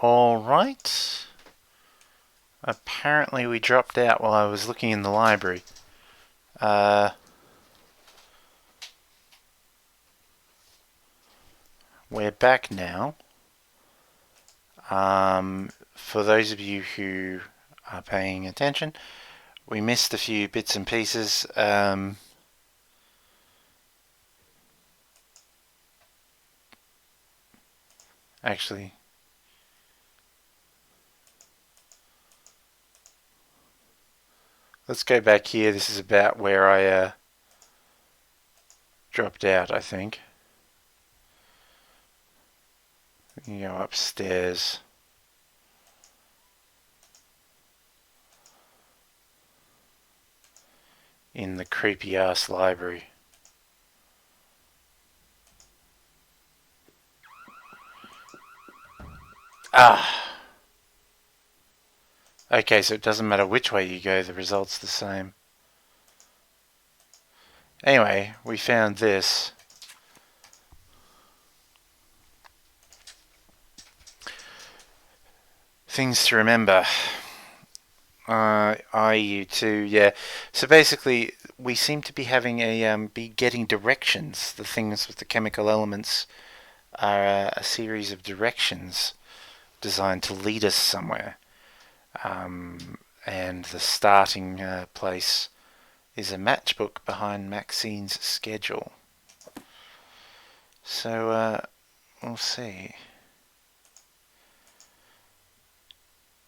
Alright. Apparently we dropped out while I was looking in the library. We're back now. For those of you who are paying attention, we missed a few bits and pieces. Actually, let's go back here. This is about where I dropped out, I think. We can go upstairs. In the creepy ass library. Ah! Okay, so it doesn't matter which way you go, the result's the same. Anyway, we found this. Things to remember. IU2, yeah. So basically, we seem to be having be getting directions. The things with the chemical elements are a series of directions designed to lead us somewhere. And the starting place is a matchbook behind Maxine's schedule. So we'll see.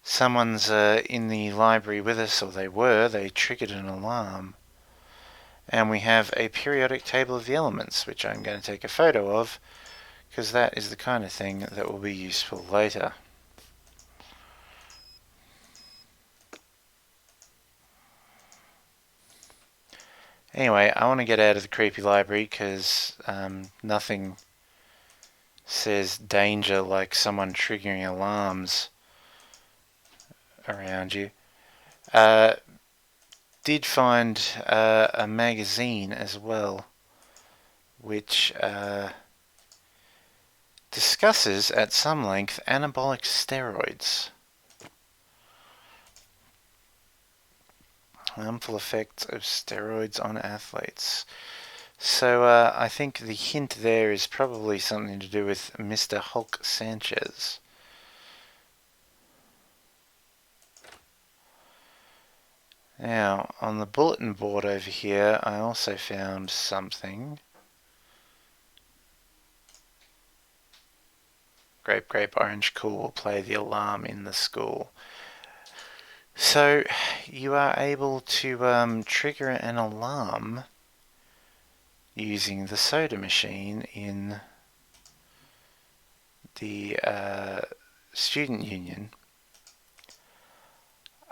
Someone's in the library with us, or they were. They triggered an alarm. And we have a periodic table of the elements, which I'm going to take a photo of, because that is the kind of thing that will be useful later. Anyway, I want to get out of the creepy library, because nothing says danger like someone triggering alarms around you. Did find a magazine as well, which discusses at some length anabolic steroids. Harmful effects of steroids on athletes. So I think the hint there is probably something to do with Mr. Hulk Sanchez. Now, on the bulletin board over here, I also found something. Grape, grape, orange, cool, play the alarm in the school. So, you are able to trigger an alarm using the soda machine in the student union.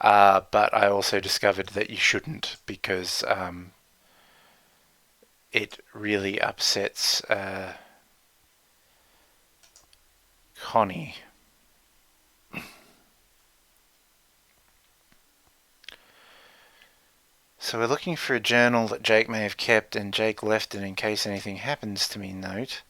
But I also discovered that you shouldn't, because it really upsets Connie. So we're looking for a journal that Jake may have kept, and Jake left it in case anything happens to me note.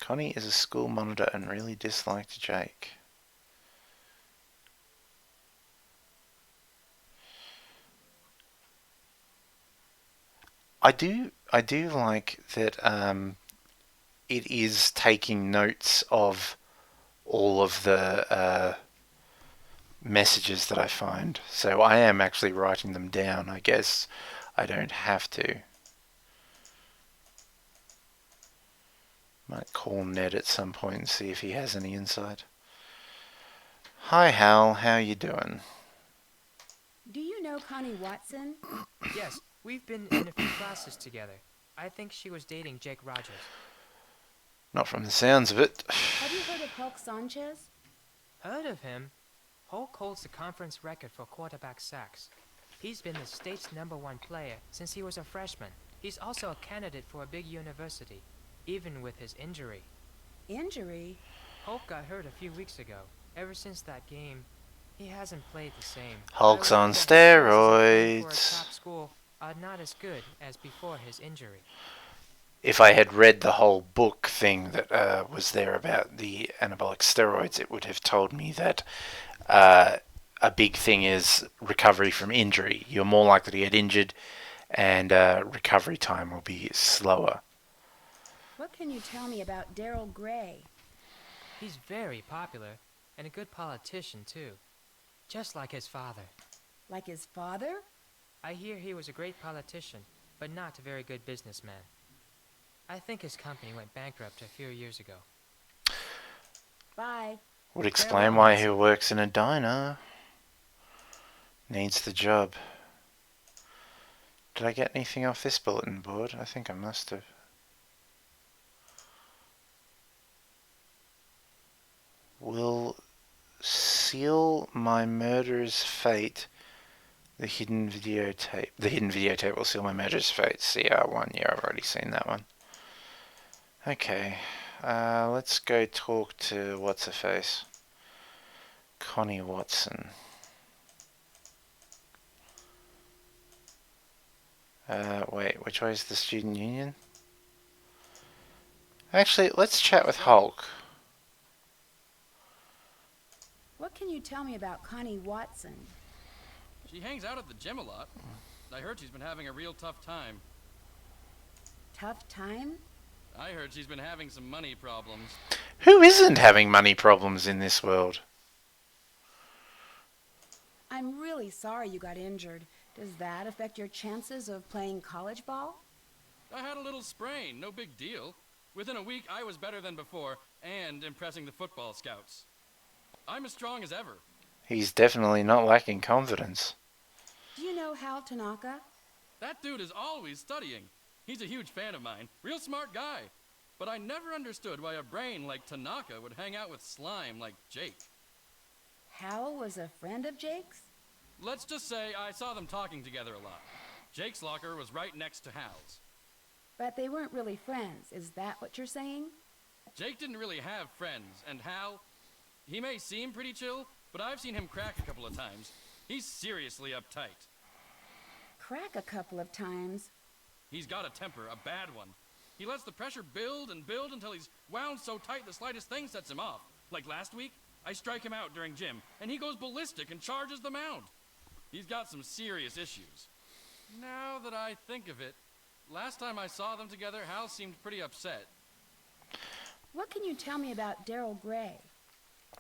Connie is a school monitor and really disliked Jake. I do like that it is taking notes of all of the messages that I find. So I am actually writing them down. I guess I don't have to. Might call Ned at some point and see if he has any insight. Hi Hal, how you doing? Do you know Connie Watson? Yes, we've been in a few classes together. I think she was dating Jake Rogers. Not from the sounds of it. Have you heard of Hulk Sanchez? Heard of him? Hulk holds the conference record for quarterback sacks. He's been the state's #1 player since he was a freshman. He's also a candidate for a big university, even with his injury. Injury? Hulk got hurt a few weeks ago. Ever since that game, he hasn't played the same. Hulk's on steroids. For a top school are not as good as before his injury. if I had read the whole book thing that was there about the anabolic steroids, it would have told me that a big thing is recovery from injury. You're more likely to get injured, and recovery time will be slower. What can you tell me about Daryl Gray? He's very popular, and a good politician, too. Just like his father. Like his father? I hear he was a great politician, but not a very good businessman. I think his company went bankrupt a few years ago. Bye. Would explain why he works in a diner. Needs the job. Did I get anything off this bulletin board? I think I must have. Will seal my murderer's fate. The hidden videotape. The hidden videotape will seal my murderer's fate. CR1. Yeah, I've already seen that one. Okay. Let's go talk to what's-her-face. Connie Watson. Wait, which way is the student union? Actually, let's chat with Hulk. What can you tell me about Connie Watson? She hangs out at the gym a lot. I heard she's been having a real tough time. Tough time? I heard she's been having some money problems. Who isn't having money problems in this world? I'm really sorry you got injured. Does that affect your chances of playing college ball? I had a little sprain, no big deal. Within a week, I was better than before, and impressing the football scouts. I'm as strong as ever. He's definitely not lacking confidence. Do you know Hal Tanaka? That dude is always studying. He's a huge fan of mine, real smart guy. But I never understood why a brain like Tanaka would hang out with slime like Jake. Hal was a friend of Jake's? Let's just say I saw them talking together a lot. Jake's locker was right next to Hal's. But they weren't really friends, is that what you're saying? Jake didn't really have friends, and Hal, he may seem pretty chill, but I've seen him crack a couple of times. He's seriously uptight. Crack a couple of times. He's got a temper, a bad one. He lets the pressure build and build until he's wound so tight the slightest thing sets him off. Like last week, I strike him out during gym, and he goes ballistic and charges the mound. He's got some serious issues. Now that I think of it, last time I saw them together, Hal seemed pretty upset. What can you tell me about Daryl Gray?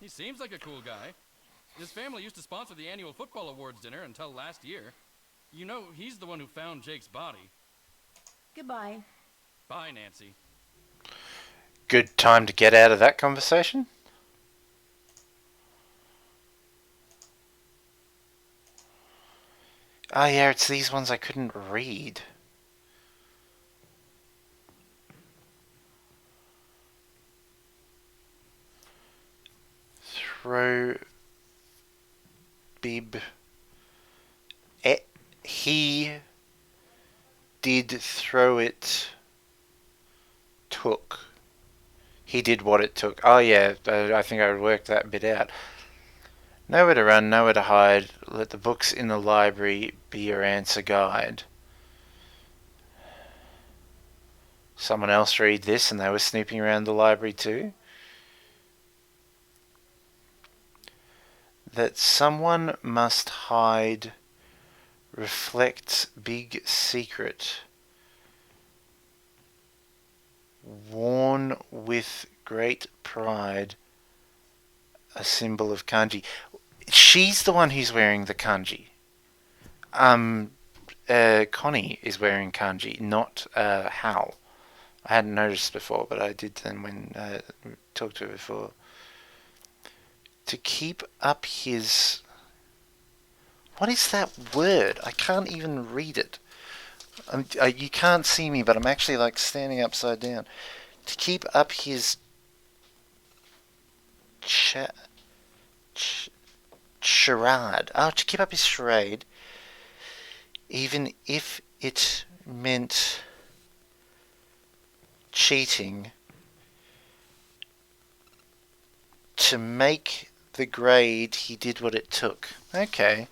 He seems like a cool guy. His family used to sponsor the annual football awards dinner until last year. You know, he's the one who found Jake's body. Goodbye. Bye, Nancy. Good time to get out of that conversation. Oh yeah, it's these ones I couldn't read. Throw bib. He did throw it. Took. He did what it took. Oh yeah, I think I worked that bit out. Nowhere to run, nowhere to hide. Let the books in the library be your answer guide. Someone else read this and they were snooping around the library too. That someone must hide reflects big secret. Worn with great pride. A symbol of kanji. She's the one who's wearing the kanji. Connie is wearing kanji, not Hal. I hadn't noticed before, but I did then when I talked to her before. To keep up his... What is that word? I can't even read it. You can't see me, but I'm actually like standing upside down. To keep up his... charade. Oh, to keep up his charade, even if it meant cheating, to make the grade, he did what it took. Okay,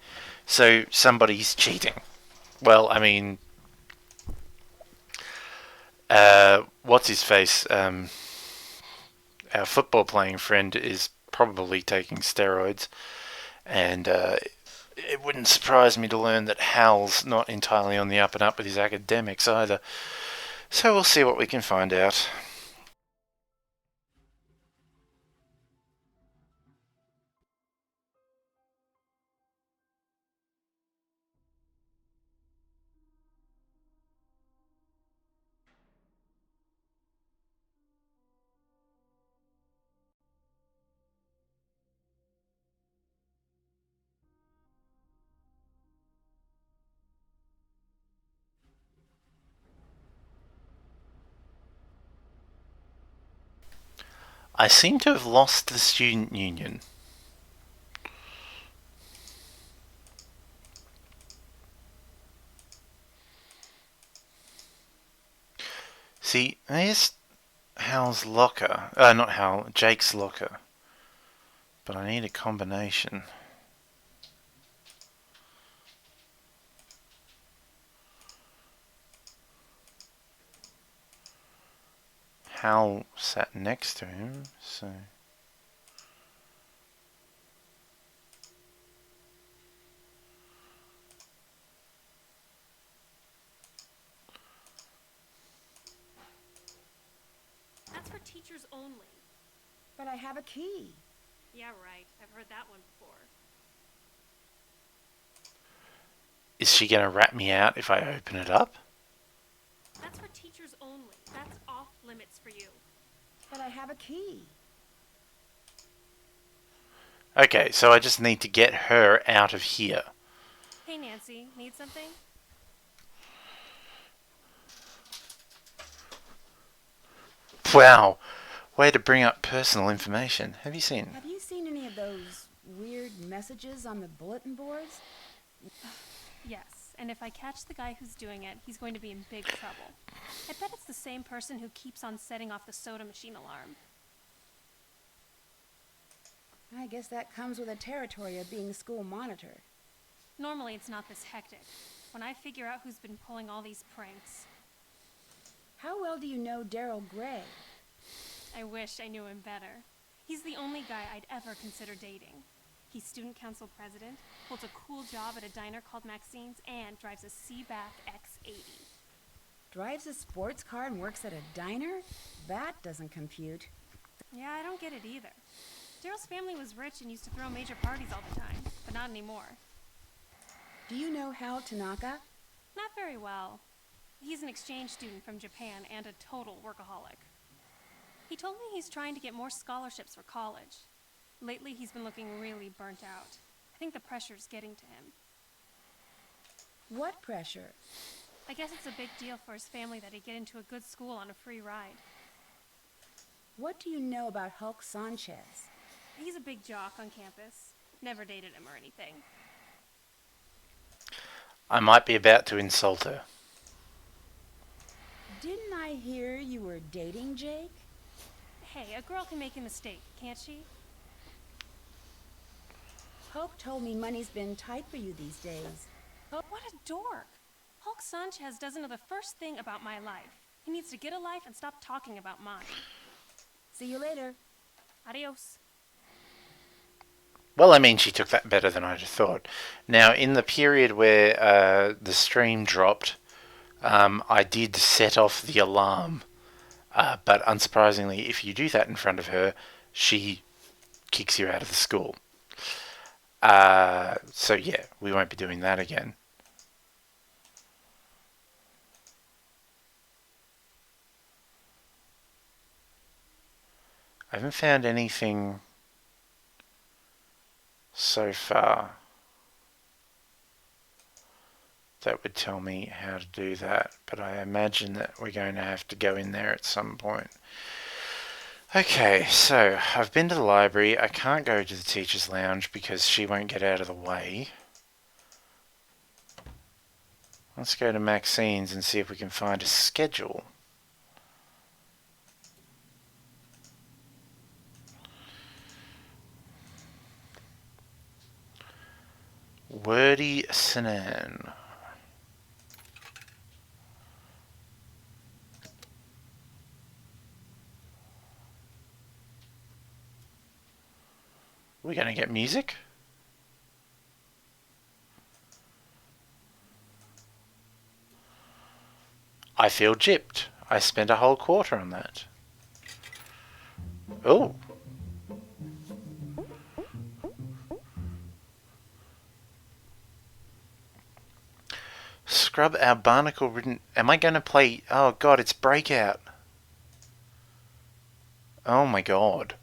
so somebody's cheating. Well, I mean, What's his face? Our football playing friend is probably taking steroids, and it wouldn't surprise me to learn that Hal's not entirely on the up and up with his academics either. So we'll see what we can find out. I seem to have lost the student union. See, there's Hal's locker. Not Hal, Jake's locker. But I need a combination. Hal sat next to him, so... That's for teachers only. But I have a key. Yeah, right. I've heard that one before. Is she going to rat me out if I open it up? That's for teachers only. That's off limits for you. But I have a key. Okay, so I just need to get her out of here. Hey, Nancy, need something? Wow, way to bring up personal information. Have you seen? Have you seen any of those weird messages on the bulletin boards? Yes, and if I catch the guy who's doing it, he's going to be in big trouble. I bet it's the same person who keeps on setting off the soda machine alarm. I guess that comes with the territory of being school monitor. Normally it's not this hectic. When I figure out who's been pulling all these pranks. How well do you know Daryl Gray? I wish I knew him better. He's the only guy I'd ever consider dating. He's student council president, holds a cool job at a diner called Maxine's, and drives a Seaback X80. Drives a sports car and works at a diner? That doesn't compute. Yeah, I don't get it either. Daryl's family was rich and used to throw major parties all the time, but not anymore. Do you know Hal Tanaka? Not very well. He's an exchange student from Japan and a total workaholic. He told me he's trying to get more scholarships for college. Lately, he's been looking really burnt out. I think the pressure's getting to him. What pressure? I guess it's a big deal for his family that he get into a good school on a free ride. What do you know about Hulk Sanchez? He's a big jock on campus. Never dated him or anything. I might be about to insult her. Didn't I hear you were dating Jake? Hey, a girl can make a mistake, can't she? Hope told me money's been tight for you these days. What a dork! Hulk Sanchez doesn't know the first thing about my life. He needs to get a life and stop talking about mine. See you later. Adios. Well, I mean, she took that better than I'd have thought. Now, in the period where the stream dropped, I did set off the alarm. But unsurprisingly, if you do that in front of her, she kicks you out of the school. So yeah, we won't be doing that again. I haven't found anything so far that would tell me how to do that, but I imagine that we're going to have to go in there at some point. Okay, so I've been to the library. I can't go to the teacher's lounge because she won't get out of the way. Let's go to Maxine's and see if we can find a schedule. Wordy Sinan. We're gonna get music? I feel gypped. I spent a whole quarter on that. Oh. Scrub our barnacle ridden. Am I going to play? Oh god, it's Breakout. Oh my god.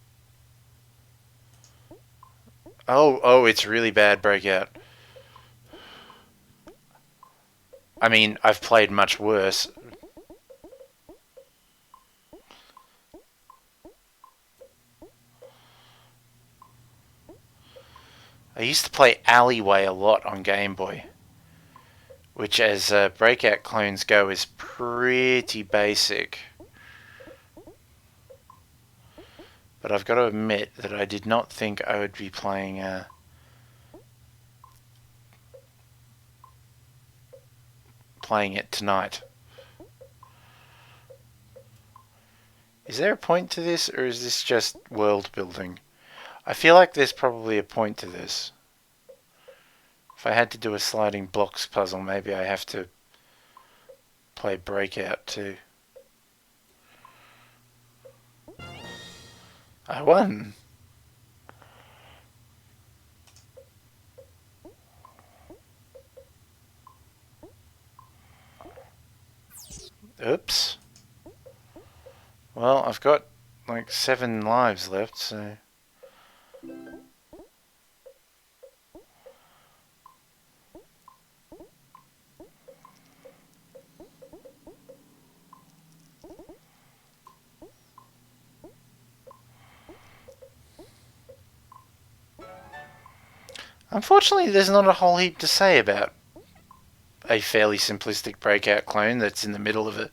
Oh, it's really bad Breakout. I mean, I've played much worse. I used to play Alleyway a lot on Game Boy, which as Breakout clones go is pretty basic. But I've got to admit that I did not think I would be playing it tonight. Is there a point to this, or is this just world building? I feel like there's probably a point to this. If I had to do a sliding blocks puzzle, maybe I have to play Breakout too. I won! Oops. Well, I've got like 7 lives left, so... Unfortunately, there's not a whole heap to say about a fairly simplistic Breakout clone that's in the middle of a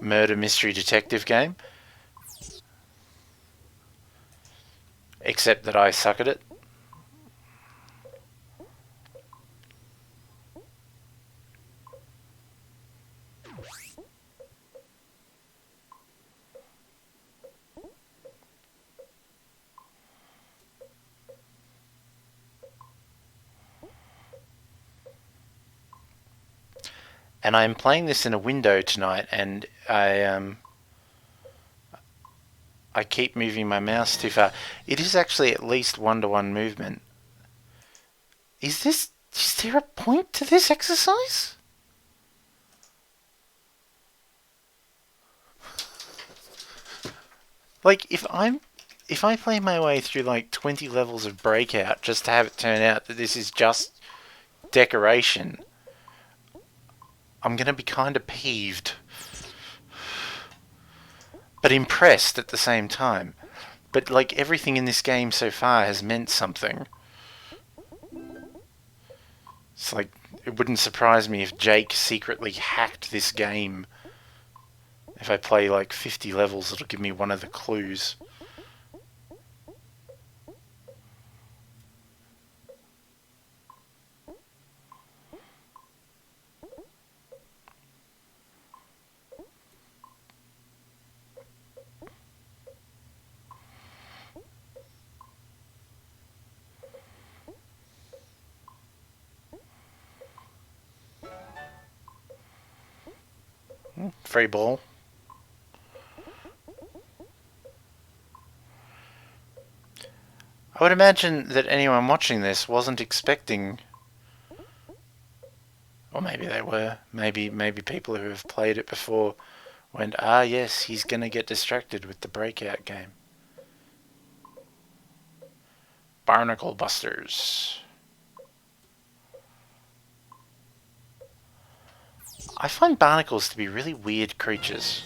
murder mystery detective game. Except that I suck at it. And I'm playing this in a window tonight, and I keep moving my mouse too far. It is actually at least 1-to-1 movement. Is there a point to this exercise? Like, if I play my way through like 20 levels of Breakout just to have it turn out that this is just decoration, I'm gonna be kind of peeved. But impressed at the same time. But like everything in this game so far has meant something. It's like, it wouldn't surprise me if Jake secretly hacked this game. If I play like 50 levels, it'll give me one of the clues. Free ball. I would imagine that anyone watching this wasn't expecting, or maybe they were, maybe people who have played it before went, ah yes, he's gonna get distracted with the Breakout game. Barnacle Busters. I find barnacles to be really weird creatures.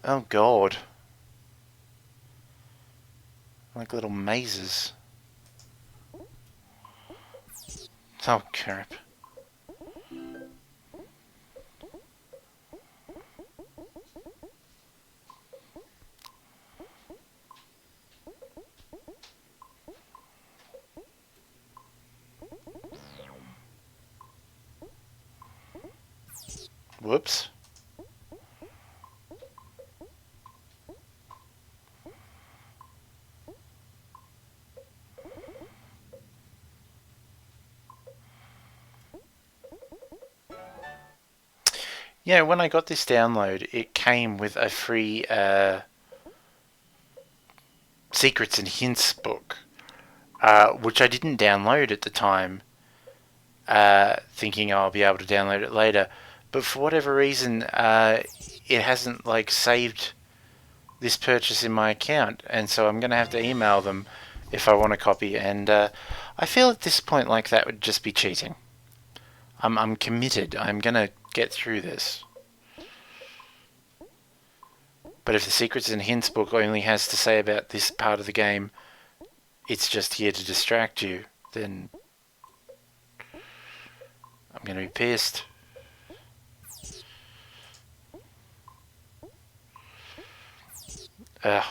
Oh god. Like little mazes. Oh crap. Whoops. Yeah, when I got this download, it came with a free Secrets and Hints book, which I didn't download at the time, thinking I'll be able to download it later. But for whatever reason, it hasn't like saved this purchase in my account, and so I'm going to have to email them if I want a copy. And I feel at this point like that would just be cheating. I'm committed. I'm going to get through this. But if the Secrets and Hints book only has to say about this part of the game, it's just here to distract you, then I'm going to be pissed. Ugh.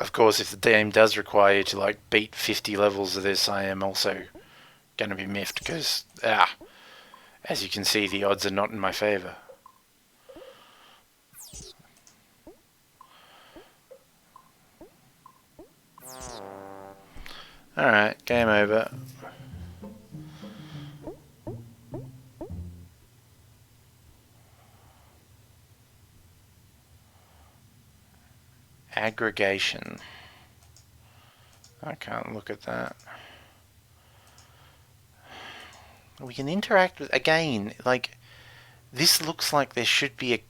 Of course, if the game does require you to like beat 50 levels of this, I am also going to be miffed because, as you can see, the odds are not in my favour. Alright, game over. Aggregation. I can't look at that. We can interact with, again, like, this looks like there should be a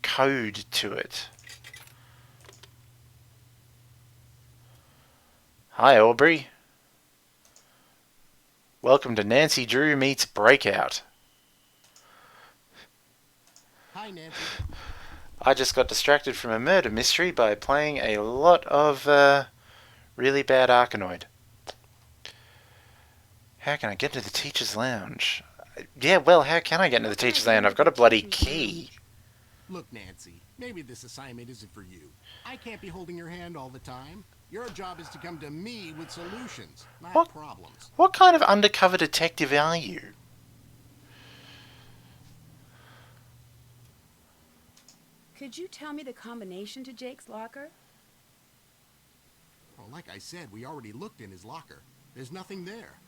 code to it. Hi, Aubrey. Welcome to Nancy Drew Meets Breakout. Hi, Nancy. I just got distracted from a murder mystery by playing a lot of really bad Arkanoid. How can I get into the teacher's lounge? Yeah, well, how can I get into the teacher's lounge? I've got a bloody key. Look, Nancy, maybe this assignment isn't for you. I can't be holding your hand all the time. Your job is to come to me with solutions, not problems. What kind of undercover detective are you? Could you tell me the combination to Jake's locker? Well, like I said, we already looked in his locker. There's nothing there.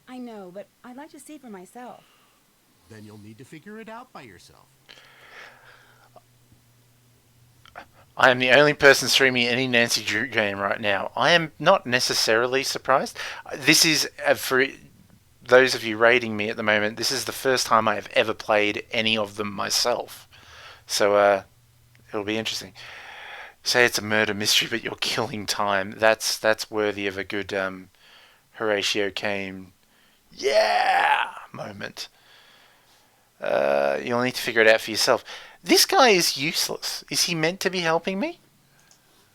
I know, but I'd like to see for myself. Then you'll need to figure it out by yourself. I am the only person streaming any Nancy Drew game right now. I am not necessarily surprised. This is, for those of you rating me at the moment, this is the first time I have ever played any of them myself. So, it'll be interesting. Say it's a murder mystery, but you're killing time. That's worthy of a good Horatio Caine, yeah, moment. You'll need to figure it out for yourself. This guy is useless. Is he meant to be helping me?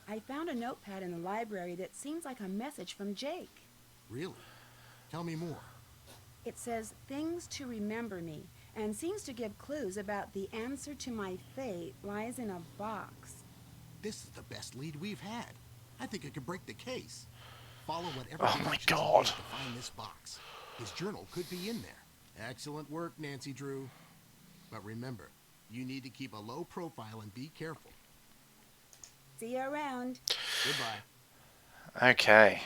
I found a notepad in the library that seems like a message from Jake. Really? Tell me more. It says, things to remember me, and seems to give clues about the answer to my fate lies in a box. This is the best lead we've had. I think it could break the case. Follow whatever Oh my directions he God. gives to find this box. His journal could be in there. Excellent work, Nancy Drew. But remember, you need to keep a low profile and be careful. See you around. Goodbye. Okay.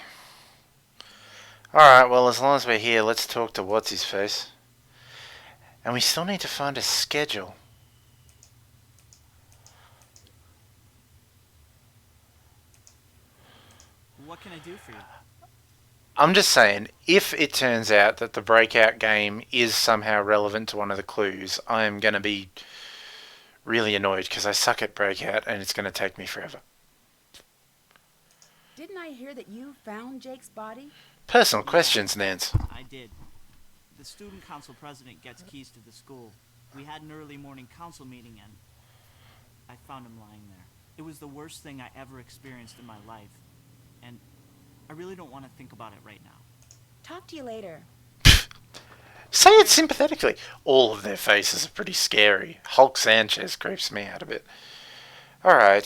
Alright, well, as long as we're here, let's talk to What's-His-Face. And we still need to find a schedule. What can I do for you? I'm just saying, if it turns out that the Breakout game is somehow relevant to one of the clues, I am going to be really annoyed because I suck at Breakout and it's going to take me forever. Didn't I hear that you found Jake's body? Personal questions, Nance. I did. The student council president gets keys to the school. We had an early morning council meeting and I found him lying there. It was the worst thing I ever experienced in my life. And I really don't want to think about it right now. Talk to you later. Say it sympathetically. All of their faces are pretty scary. Hulk Sanchez creeps me out a bit. Alright,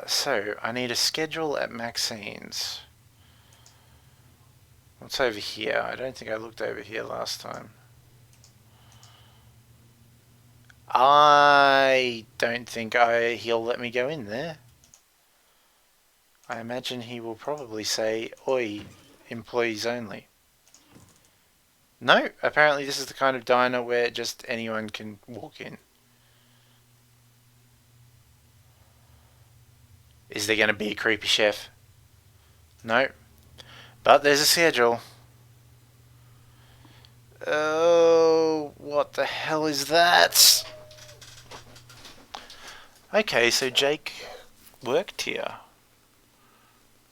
so I need a schedule at Maxine's. What's over here? I don't think I looked over here last time. I don't think he'll let me go in there. I imagine he will probably say, "Oi, employees only." No, apparently this is the kind of diner where just anyone can walk in. Is there going to be a creepy chef? No. But there's a schedule. Oh, what the hell is that? Okay, so Jake worked here.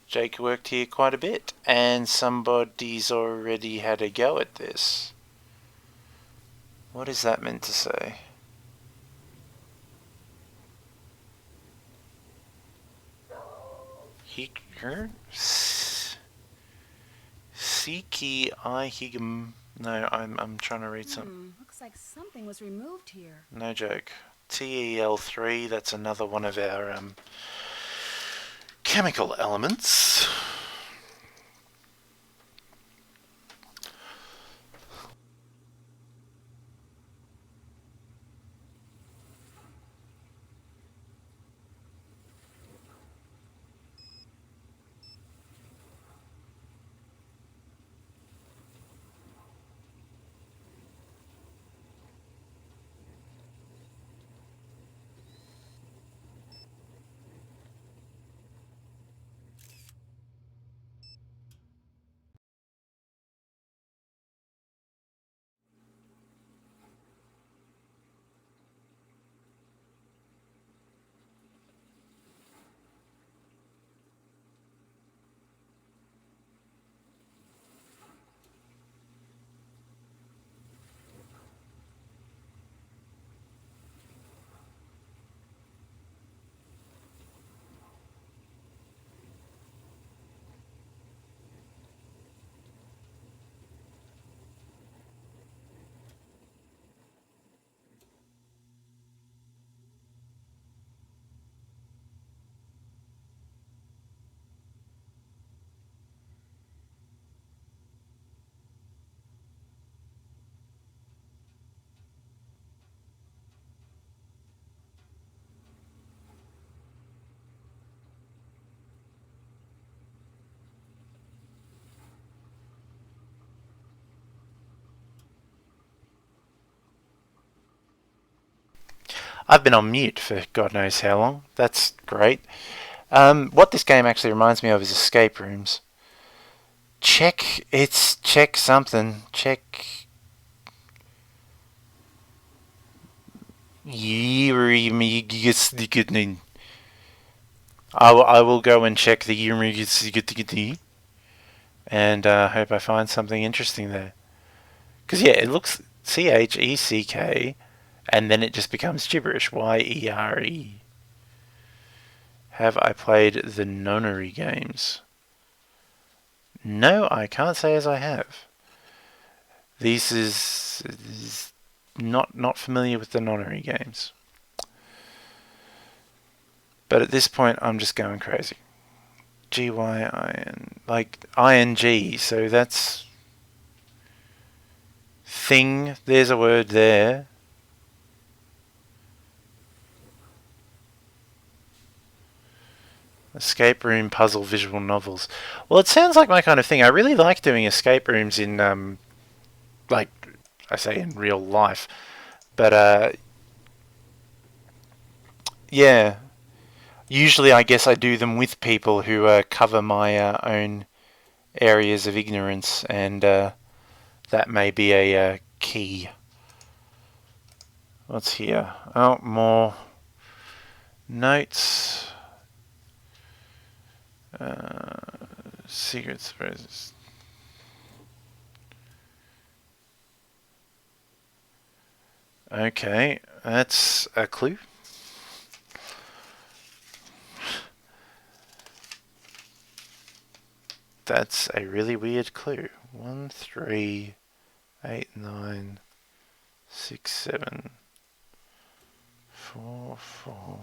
Jake worked here quite a bit, and somebody's already had a go at this. What is that meant to say? Siki Ihigam. No, I'm trying to read something. Looks like something was removed here. No joke. TEL3, that's another one of our chemical elements. I've been on mute for God knows how long. That's great. What this game actually reminds me of is escape rooms. Check something. Check. I will go and check the and hope I find something interesting there. Because yeah, it looks CHECK, and then it just becomes gibberish. YERE. Have I played the nonary games? No, I can't say as I have. This is not familiar with the nonary games. But at this point, I'm just going crazy. GYIN, like ING, so that's thing. There's a word there. Escape room puzzle visual novels. Well, it sounds like my kind of thing. I really like doing escape rooms in, like I say, in real life. But yeah. Usually, I guess I do them with people who cover my own areas of ignorance, and that may be a key. What's here? Oh, more notes. Secrets. Okay, that's a clue. That's a really weird clue. 1, 3, 8, 9, 6, 7, 4, 4.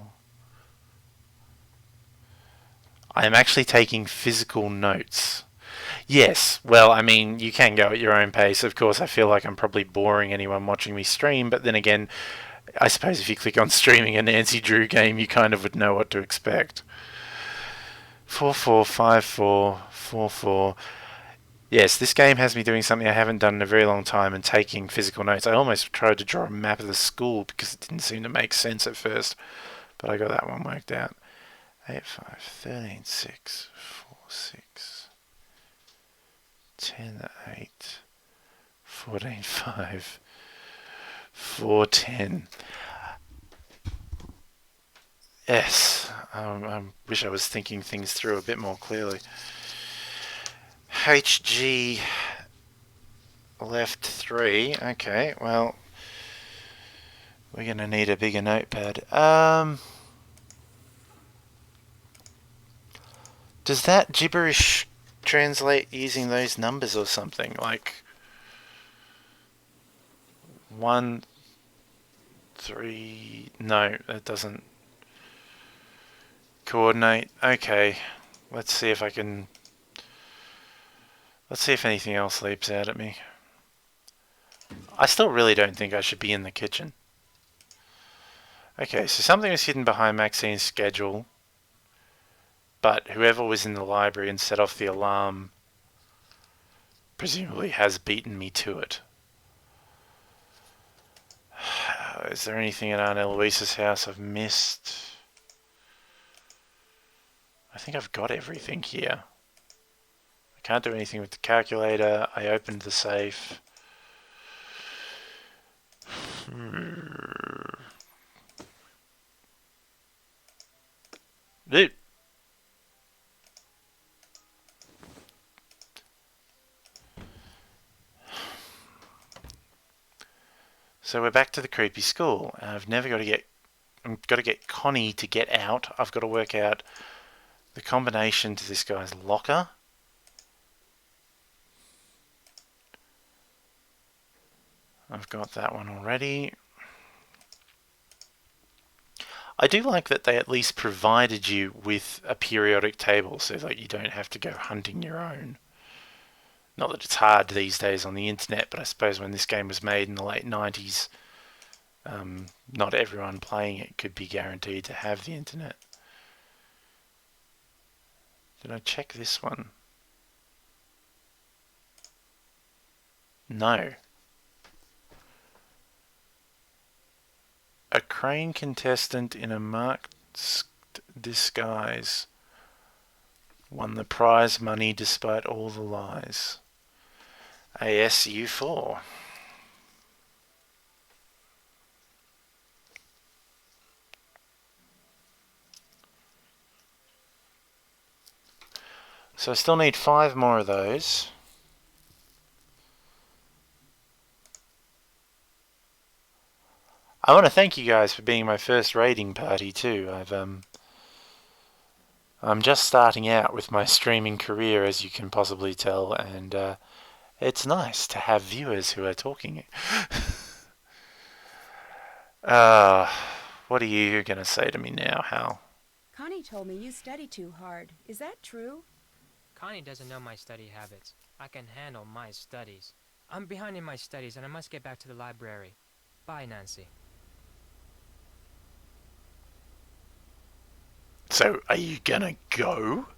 I am actually taking physical notes. Yes, well, I mean, you can go at your own pace. Of course, I feel like I'm probably boring anyone watching me stream, but then again, I suppose if you click on streaming a Nancy Drew game, you kind of would know what to expect. 4, 4, 5, 4, 4, 4. Yes, this game has me doing something I haven't done in a very long time and taking physical notes. I almost tried to draw a map of the school because it didn't seem to make sense at first, but I got that one worked out. 8, 5, 13, 6, 4, 6, 10, 8, 14, 5, 4, 10. Yes, I wish I was thinking things through a bit more clearly. HG left 3. Okay, well, we're going to need a bigger notepad. Does that gibberish translate using those numbers or something? Like 1, 3... No, that doesn't coordinate. Okay, let's see if I can... Let's see if anything else leaps out at me. I still really don't think I should be in the kitchen. Okay, so something was hidden behind Maxine's schedule, but whoever was in the library and set off the alarm presumably has beaten me to it. Is there anything at Aunt Eloise's house I've missed? I think I've got everything here. I can't do anything with the calculator. I opened the safe. Dude. So we're back to the creepy school. I've got to get Connie to get out. I've got to work out the combination to this guy's locker. I've got that one already. I do like that they at least provided you with a periodic table so that you don't have to go hunting your own. Not that it's hard these days on the internet, but I suppose when this game was made in the late 90s, not everyone playing it could be guaranteed to have the internet. Did I check this one? No. A crane contestant in a masked disguise won the prize money despite all the lies. ASU4. So I still need 5 more of those. I want to thank you guys for being my first raiding party too. I'm just starting out with my streaming career, as you can possibly tell, and it's nice to have viewers who are talking. What are you going to say to me now, Hal? Connie told me you study too hard. Is that true? Connie doesn't know my study habits. I can handle my studies. I'm behind in my studies and I must get back to the library. Bye, Nancy. So, are you gonna go?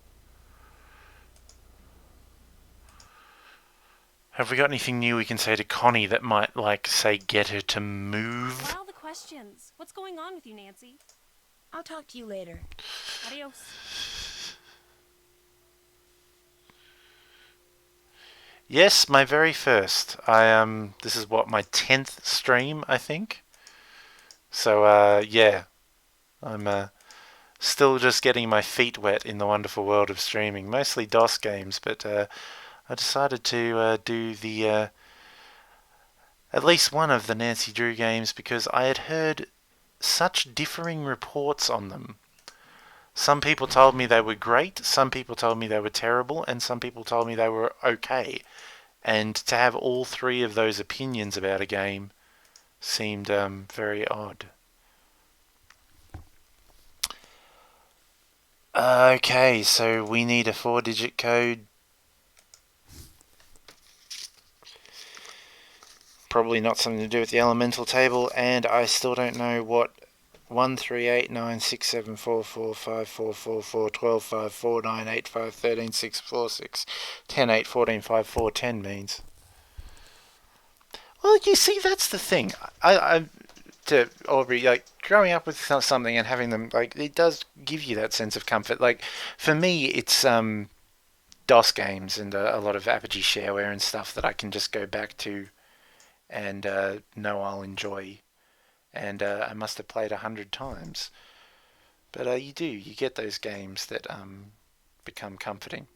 Have we got anything new we can say to Connie that might, like, say, get her to move? Why all the questions? What's going on with you, Nancy? I'll talk to you later. Adios. Yes, my very first. This is what, my 10th stream, I think. So, yeah. I'm, still just getting my feet wet in the wonderful world of streaming. Mostly DOS games, but I decided to do the at least one of the Nancy Drew games because I had heard such differing reports on them. Some people told me they were great, some people told me they were terrible, and some people told me they were okay. And to have all 3 of those opinions about a game seemed very odd. Okay, so we need a 4-digit code. Probably not something to do with the elemental table, and I still don't know what 1389674445544125498513646 10 8 14 5 4 10 means. Well, you see, that's the thing. I to Aubrey, like growing up with something and having them, like it does give you that sense of comfort. Like for me, it's DOS games and a lot of Apogee shareware and stuff that I can just go back to and know I'll enjoy. And I must have played 100 times. But you get those games that become comforting.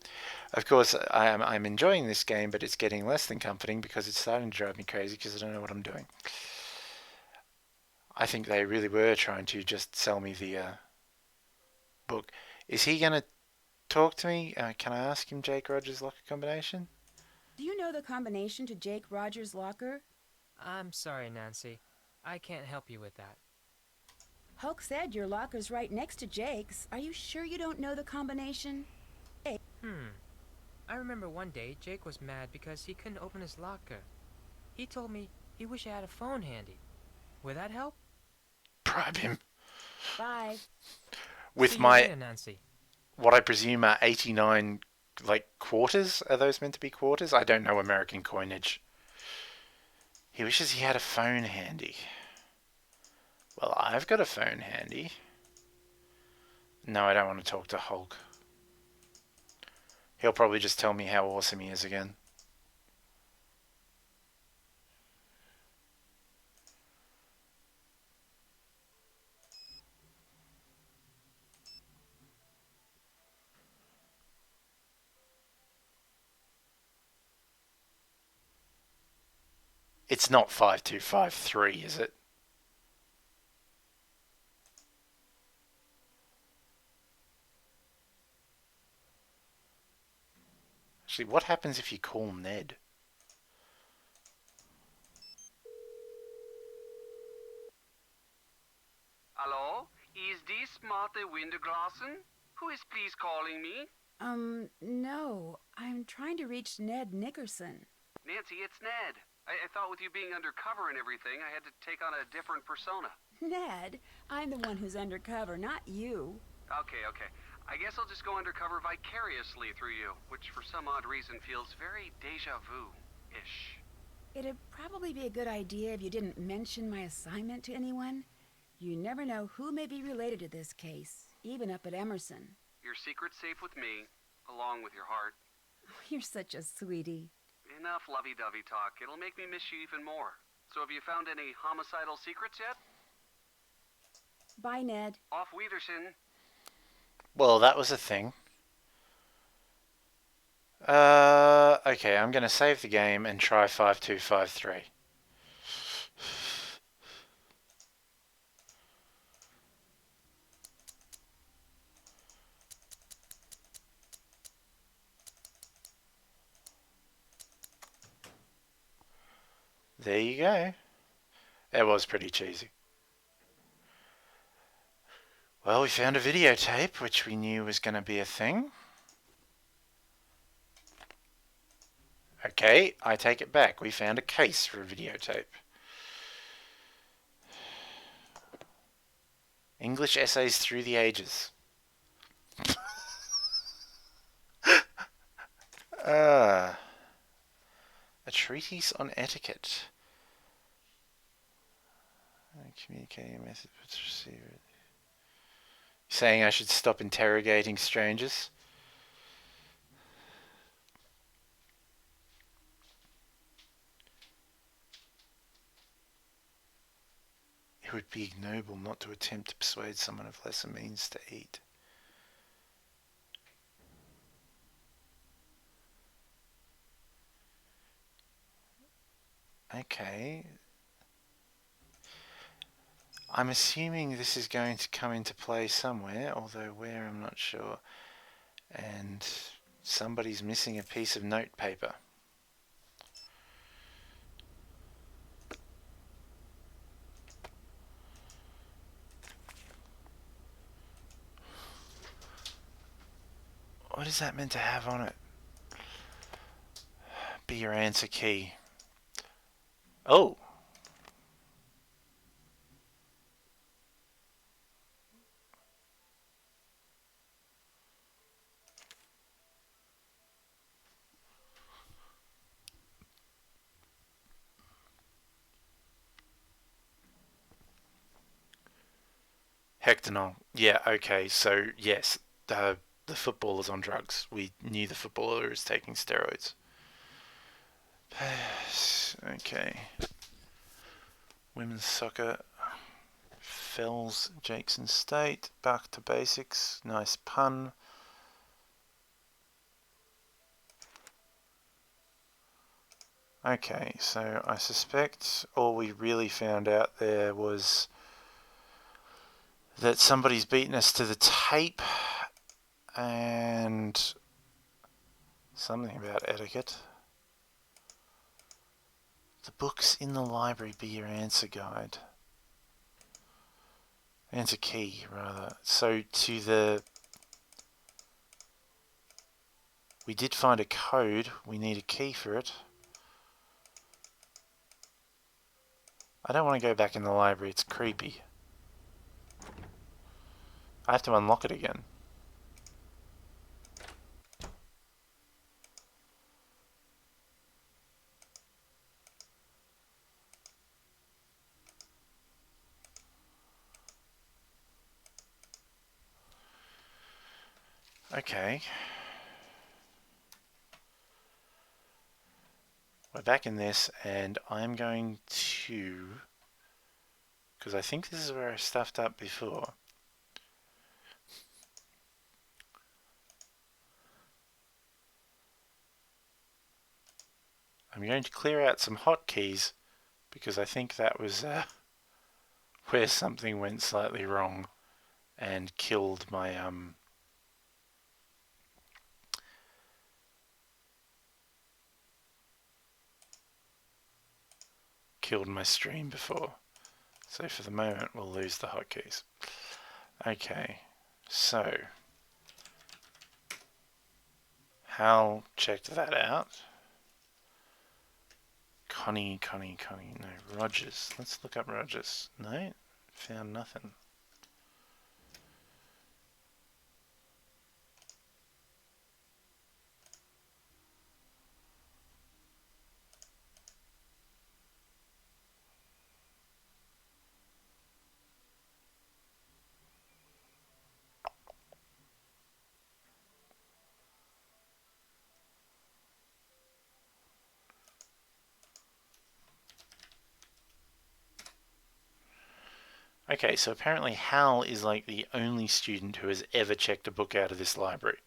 Of course, I'm enjoying this game, but it's getting less than comforting because it's starting to drive me crazy because I don't know what I'm doing. I think they really were trying to just sell me the book. Is he going to talk to me? Can I ask him Jake Rogers' locker combination? Do you know the combination to Jake Rogers' locker? I'm sorry, Nancy. I can't help you with that. Hulk said your locker's right next to Jake's. Are you sure you don't know the combination? I remember one day Jake was mad because he couldn't open his locker. He told me he wished I had a phone handy. Would that help? Bribe him. Bye. With See you my, later, Nancy. what I presume are 89, like, quarters? Are those meant to be quarters? I don't know American coinage. He wishes he had a phone handy. Well, I've got a phone handy. No, I don't want to talk to Hulk. He'll probably just tell me how awesome he is again. It's not 5253, is it? Actually, what happens if you call Ned? Hello? Is this Martha Winterglassen? Who is please calling me? No. I'm trying to reach Ned Nickerson. Nancy, it's Ned. I thought with you being undercover and everything, I had to take on a different persona. Ned, I'm the one who's undercover, not you. Okay. I guess I'll just go undercover vicariously through you, which for some odd reason feels very deja vu-ish. It'd probably be a good idea if you didn't mention my assignment to anyone. You never know who may be related to this case, even up at Emerson. Your secret's safe with me, along with your heart. You're such a sweetie. Enough lovey-dovey talk. It'll make me miss you even more. So have you found any homicidal secrets yet? Bye, Ned. Auf Wiedersehen. Well, that was a thing. Okay, I'm going to save the game and try 5253. There you go. It was pretty cheesy. Well, we found a videotape, which we knew was going to be a thing. Okay, I take it back. We found a case for a videotape. English essays through the ages. A treatise on etiquette. Communicating method with receiver. Saying I should stop interrogating strangers. It would be ignoble not to attempt to persuade someone of lesser means to eat. Okay. I'm assuming this is going to come into play somewhere, although where I'm not sure. And somebody's missing a piece of notepaper. What is that meant to have on it? Be your answer key. Oh! Hectanol. Yeah, okay. So, yes, the footballer's on drugs. We knew the footballer was taking steroids. Okay. Women's soccer. Fells Jackson State. Back to basics. Nice pun. Okay, so I suspect all we really found out there was that somebody's beaten us to the tape and something about etiquette. The books in the library be your answer guide. Answer key, rather. So to the... We did find a code. We need a key for it. I don't want to go back in the library. It's creepy. I have to unlock it again. Okay. We're back in this, and I'm going to... Because I think this is where I stuffed up before. I'm going to clear out some hotkeys, because I think that was where something went slightly wrong and killed my stream before. So for the moment we'll lose the hotkeys. Okay, so Hal checked that out. Connie, no, Rogers. Let's look up Rogers. No, found nothing. Okay, so apparently Hal is like the only student who has ever checked a book out of this library.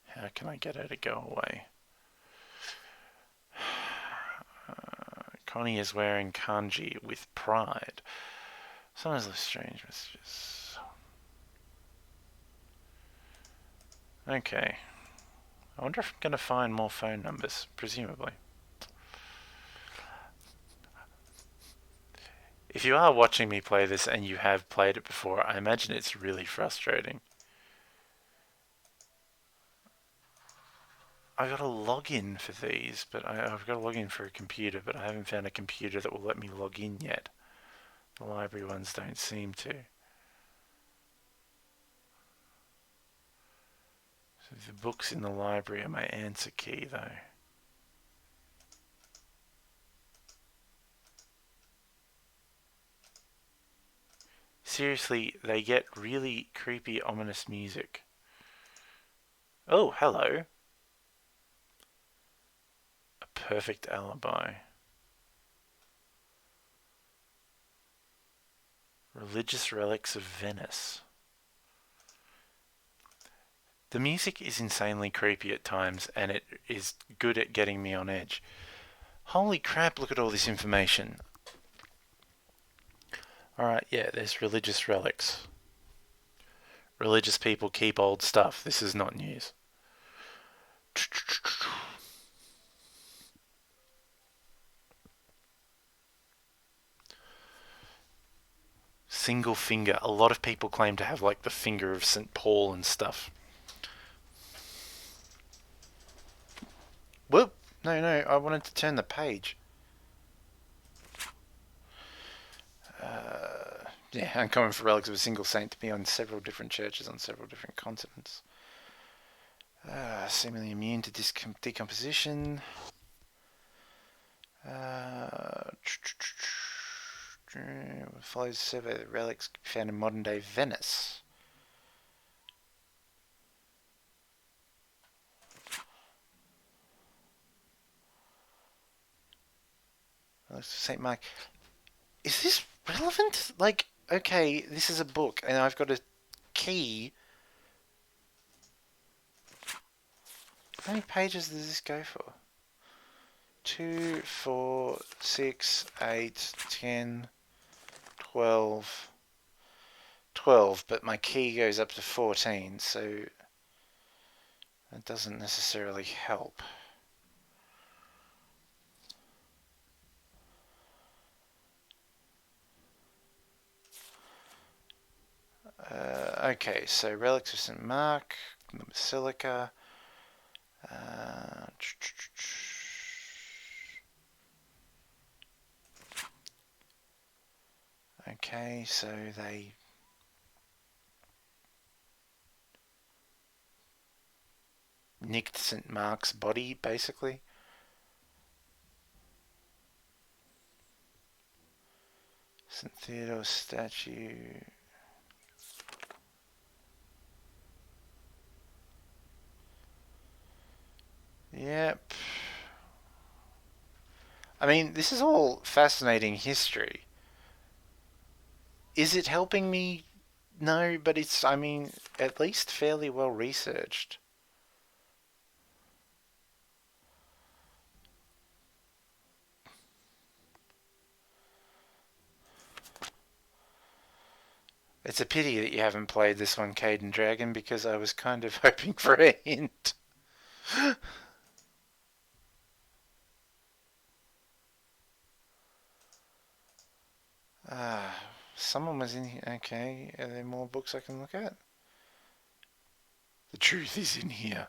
How can I get her to go away? Connie is wearing kanji with pride. Sometimes those strange messages. Okay. I wonder if I'm going to find more phone numbers, presumably. If you are watching me play this and you have played it before, I imagine it's really frustrating. I got a login for these, but I've got a login for a computer, but I haven't found a computer that will let me log in yet. The library ones don't seem to. So the books in the library are my answer key, though. Seriously, they get really creepy, ominous music. Oh, hello. A perfect alibi. Religious relics of Venice. The music is insanely creepy at times, and it is good at getting me on edge. Holy crap, look at all this information. Alright, yeah, there's religious relics. Religious people keep old stuff. This is not news. Single finger. A lot of people claim to have like the finger of St. Paul and stuff. Whoop! No, I wanted to turn the page. Yeah, uncommon for relics of a single saint to be on several different churches on several different continents. Seemingly immune to decomposition. Follows survey of relics found in modern day Venice. St. Mark. Is this relevant? Like, okay, this is a book, and I've got a key. How many pages does this go for? 2, 4, 6, 8, 10, 12. 12, but my key goes up to 14, so that doesn't necessarily help. Okay, so relics of St. Mark, the Basilica. Okay, so they nicked St. Mark's body, basically. St. Theodore's statue. Yep. I mean, this is all fascinating history. Is it helping me? No, but it's, I mean, at least fairly well researched. It's a pity that you haven't played this one, Caden Dragon, because I was kind of hoping for a hint. Someone was in here. Okay, are there more books I can look at? The truth is in here.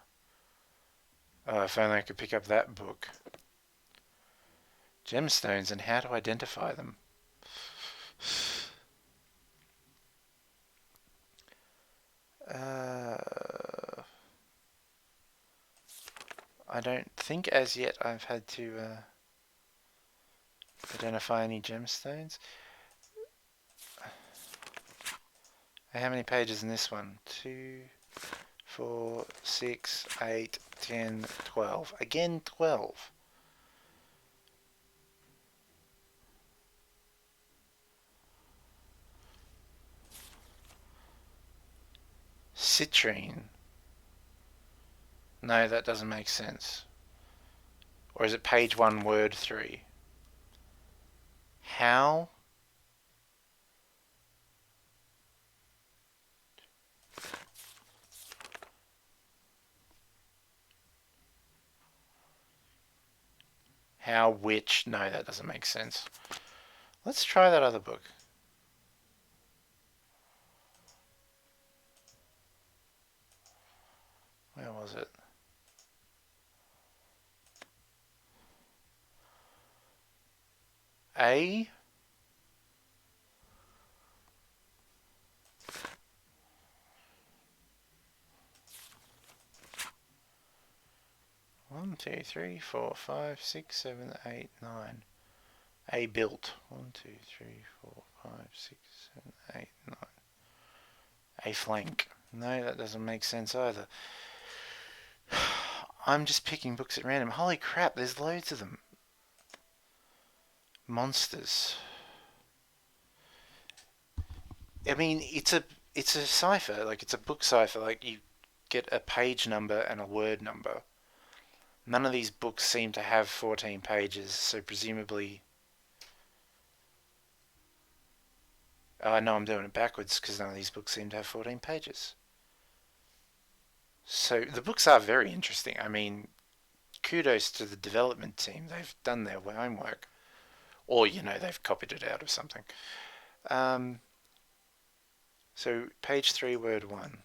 Oh, if only I could pick up that book. Gemstones and how to identify them. I don't think as yet I've had to identify any gemstones. How many pages in this one? 2, 4, 6, 8, 10, 12. Again, 12. Citrine. No, that doesn't make sense. Or is it page 1, word 3? How? How, which? No, that doesn't make sense. Let's try that other book. Where was it? A? One, two, three, four, five, six, 7, 8, 9. A built. 1, 2, 3, 4, 5, 6, 7, 8, 9. A flank. No, that doesn't make sense either. I'm just picking books at random. Holy crap, there's loads of them. Monsters. I mean, it's a cipher. Like, it's a book cipher. Like, you get a page number and a word number. None of these books seem to have 14 pages, so presumably... no, I'm doing it backwards because none of these books seem to have 14 pages. So the books are very interesting. I mean, kudos to the development team. They've done their homework. Or, you know, they've copied it out of something. So, page 3, word 1.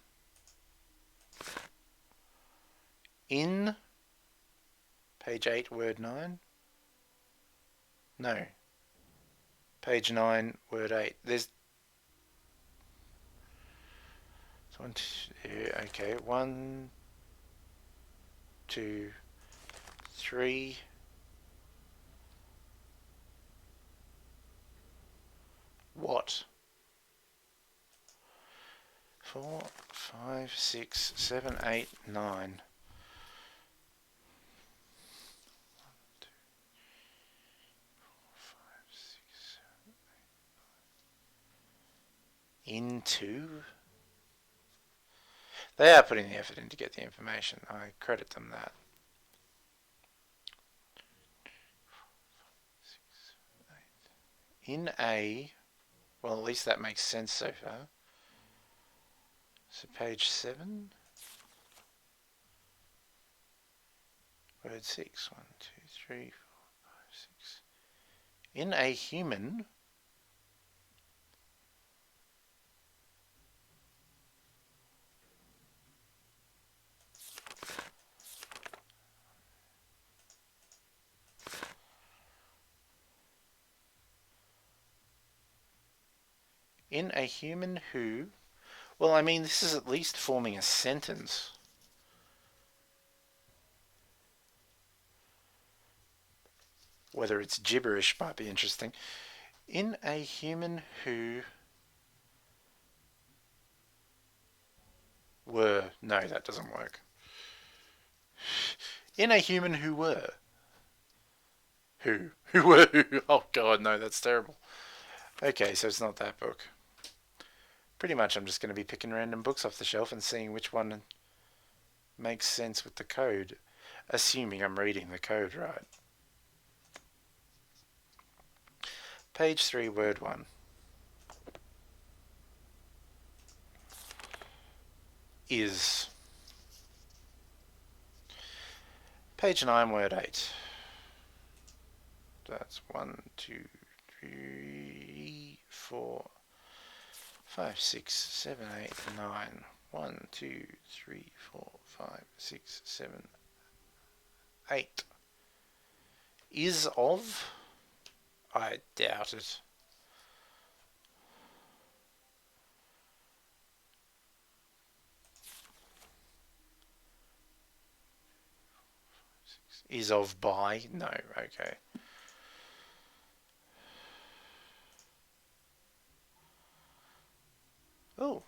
In, page 8, word 9. No. Page 9, word 8. There's One, two, okay, 1, 2, 3. What? 4, 5, 6, 7, 8, 9. Into? They are putting the effort in to get the information. I credit them that. In a... Well, at least that makes sense so far. So page 7. Word 6. 1, 2, 3, 4, 5, 6. In a human... In a human who... Well, I mean, this is at least forming a sentence. Whether it's gibberish might be interesting. In a human who... Were... No, that doesn't work. In a human who were... Who? Who were who? Oh god, no, that's terrible. Okay, so it's not that book. Pretty much I'm just going to be picking random books off the shelf and seeing which one makes sense with the code, assuming I'm reading the code right. Page 3, word 1. Is. Page 9, word 8. That's 1, 2, 3, 4, 5, 6, 7, 8, 9. 1, 2, 3, 4, 5, 6, 7, 8. Is of? I doubt it. Is of by? No, okay. Oh,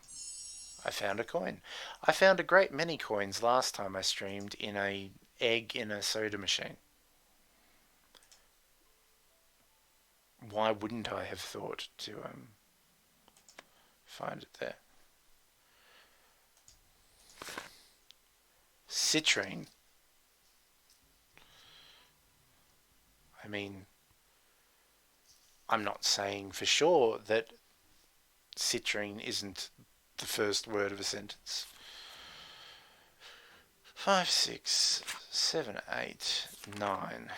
I found a coin. I found a great many coins last time I streamed in a egg in a soda machine. Why wouldn't I have thought to find it there? Citrine. I mean, I'm not saying for sure that citrine isn't the first word of a sentence. 5, 6, 7, 8, 9.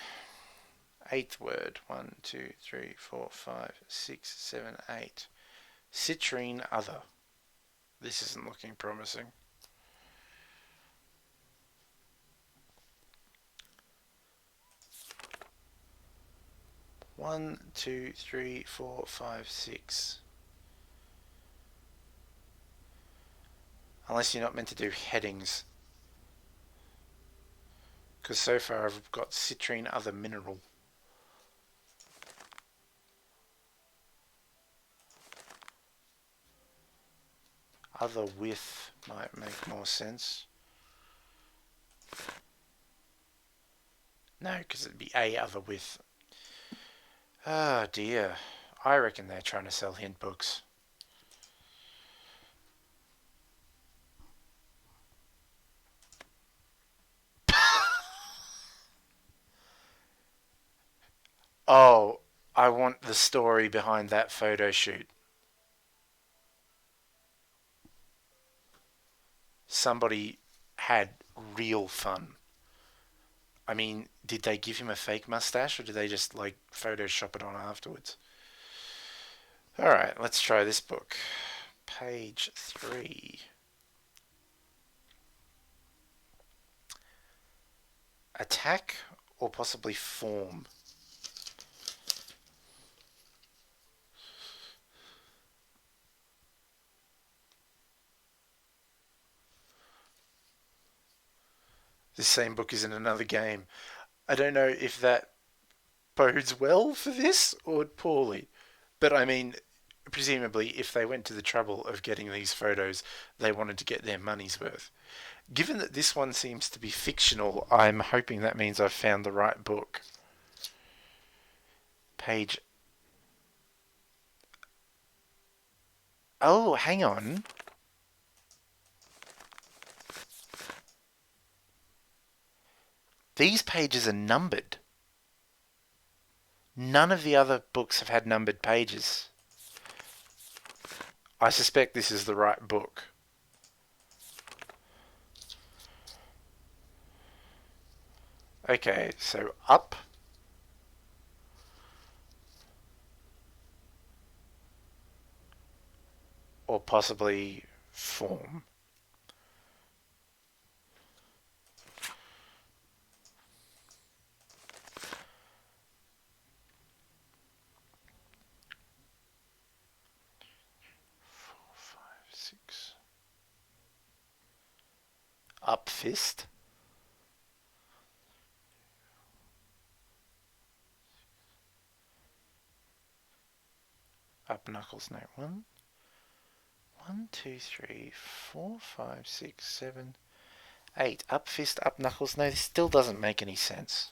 Eighth word. 1, 2, 3, 4, 5, 6, 7, 8. Citrine other. This isn't looking promising. One, 2, 3, 4, 5, 6. Unless you're not meant to do headings. Because so far I've got citrine other mineral. Other with might make more sense. No, because it'd be a other with. Oh dear. I reckon they're trying to sell hint books. Oh, I want the story behind that photo shoot. Somebody had real fun. I mean, did they give him a fake mustache or did they just like Photoshop it on afterwards? Alright, let's try this book. Page 3. Attack or possibly form. This same book is in another game. I don't know if that bodes well for this or poorly. But I mean, presumably, if they went to the trouble of getting these photos, they wanted to get their money's worth. Given that this one seems to be fictional, I'm hoping that means I've found the right book. Page. Oh, hang on. These pages are numbered. None of the other books have had numbered pages. I suspect this is the right book. Okay, so up. Or possibly form. Six. Up fist. Up knuckles, no. 1, 2, 3, 4, 5, 6, 7, 8. Up fist, up knuckles. No, this still doesn't make any sense.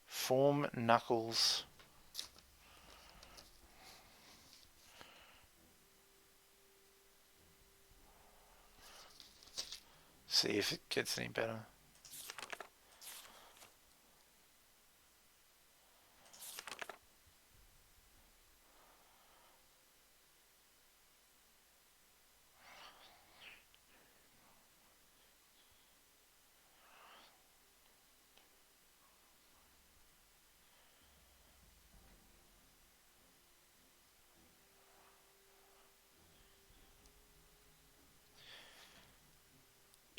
Form, knuckles. See if it gets any better.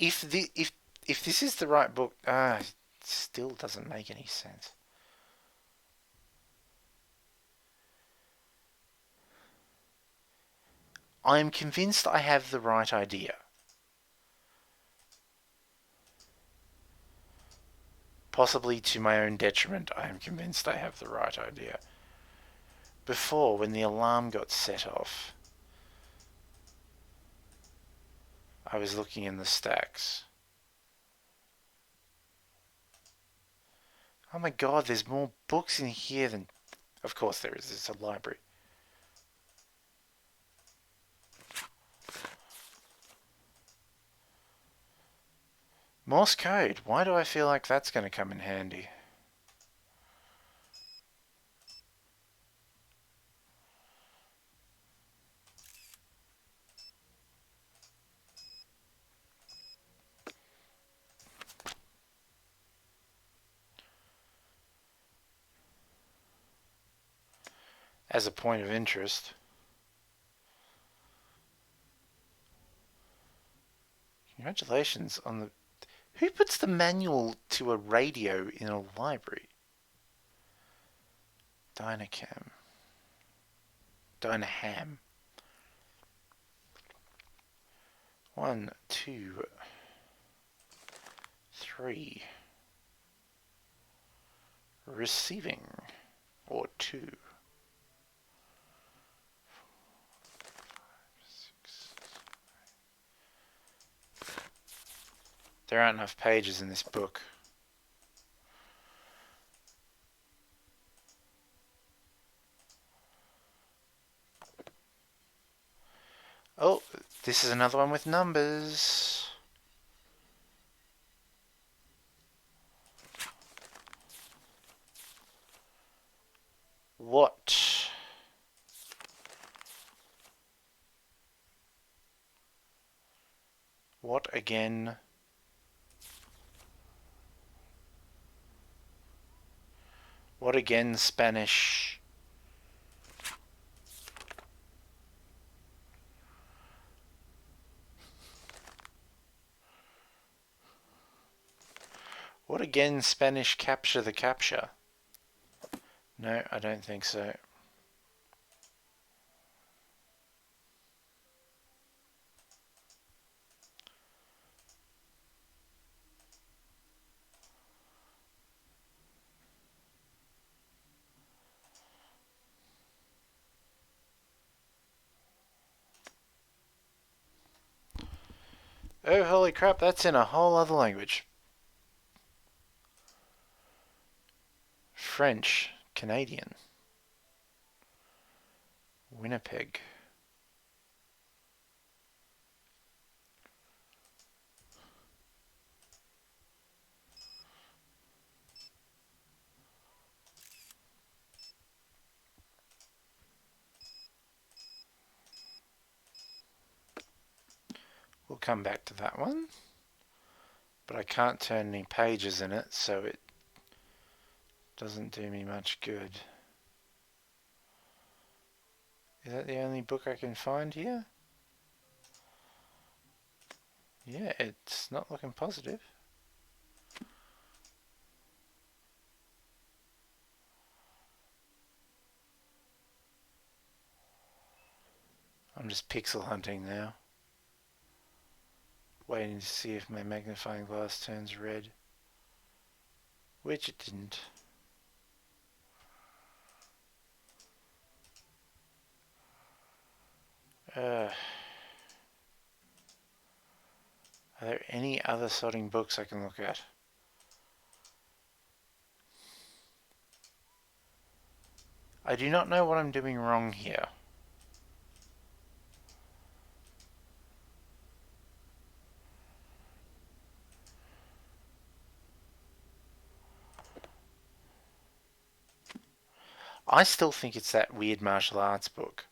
If this is the right book, it still doesn't make any sense. I am convinced I have the right idea. Possibly to my own detriment, I am convinced I have the right idea. Before, when the alarm got set off, I was looking in the stacks. Oh my god, there's more books in here than... Of course there is, it's a library. Morse code, why do I feel like that's going to come in handy? As a point of interest. Congratulations on the... Who puts the manual to a radio in a library? Dynacam. Dynaham. 1, 2, 3. Receiving. Or 2. 6. There aren't enough pages in this book. Oh, this is another one with numbers. What? What again? What again, Spanish? What again? Spanish capture the capture? No, I don't think so. Oh, holy crap, that's in a whole other language. French, Canadian. Winnipeg. We'll come back to that one. But I can't turn any pages in it, so it doesn't do me much good. Is that the only book I can find here? Yeah, it's not looking positive. I'm just pixel hunting now. Waiting to see if my magnifying glass turns red. Which it didn't. Are there any other sorting books I can look at? I do not know what I'm doing wrong here. I still think it's that weird martial arts book.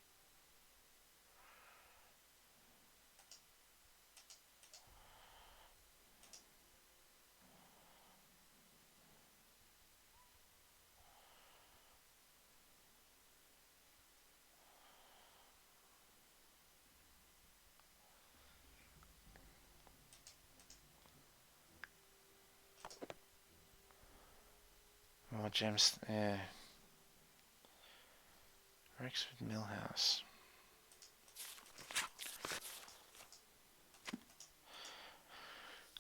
More gems. Yeah. Rexford Millhouse.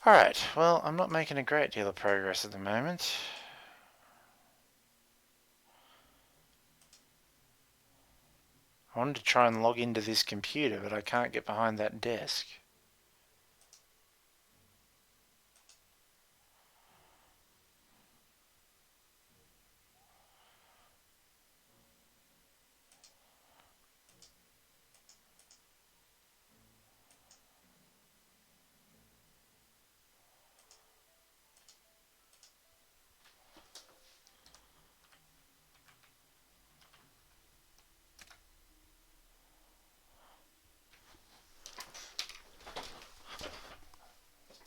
Alright, well, I'm not making a great deal of progress at the moment. I wanted to try and log into this computer, but I can't get behind that desk.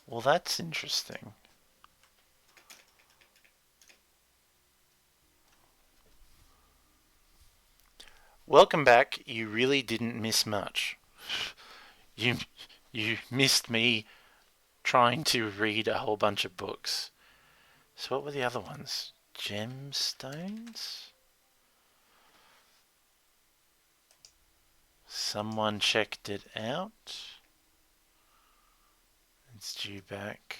Well, that's interesting. Welcome back. You really didn't miss much. You you missed me trying to read a whole bunch of books. So what were the other ones? Gemstones? Someone checked it out. It's due back.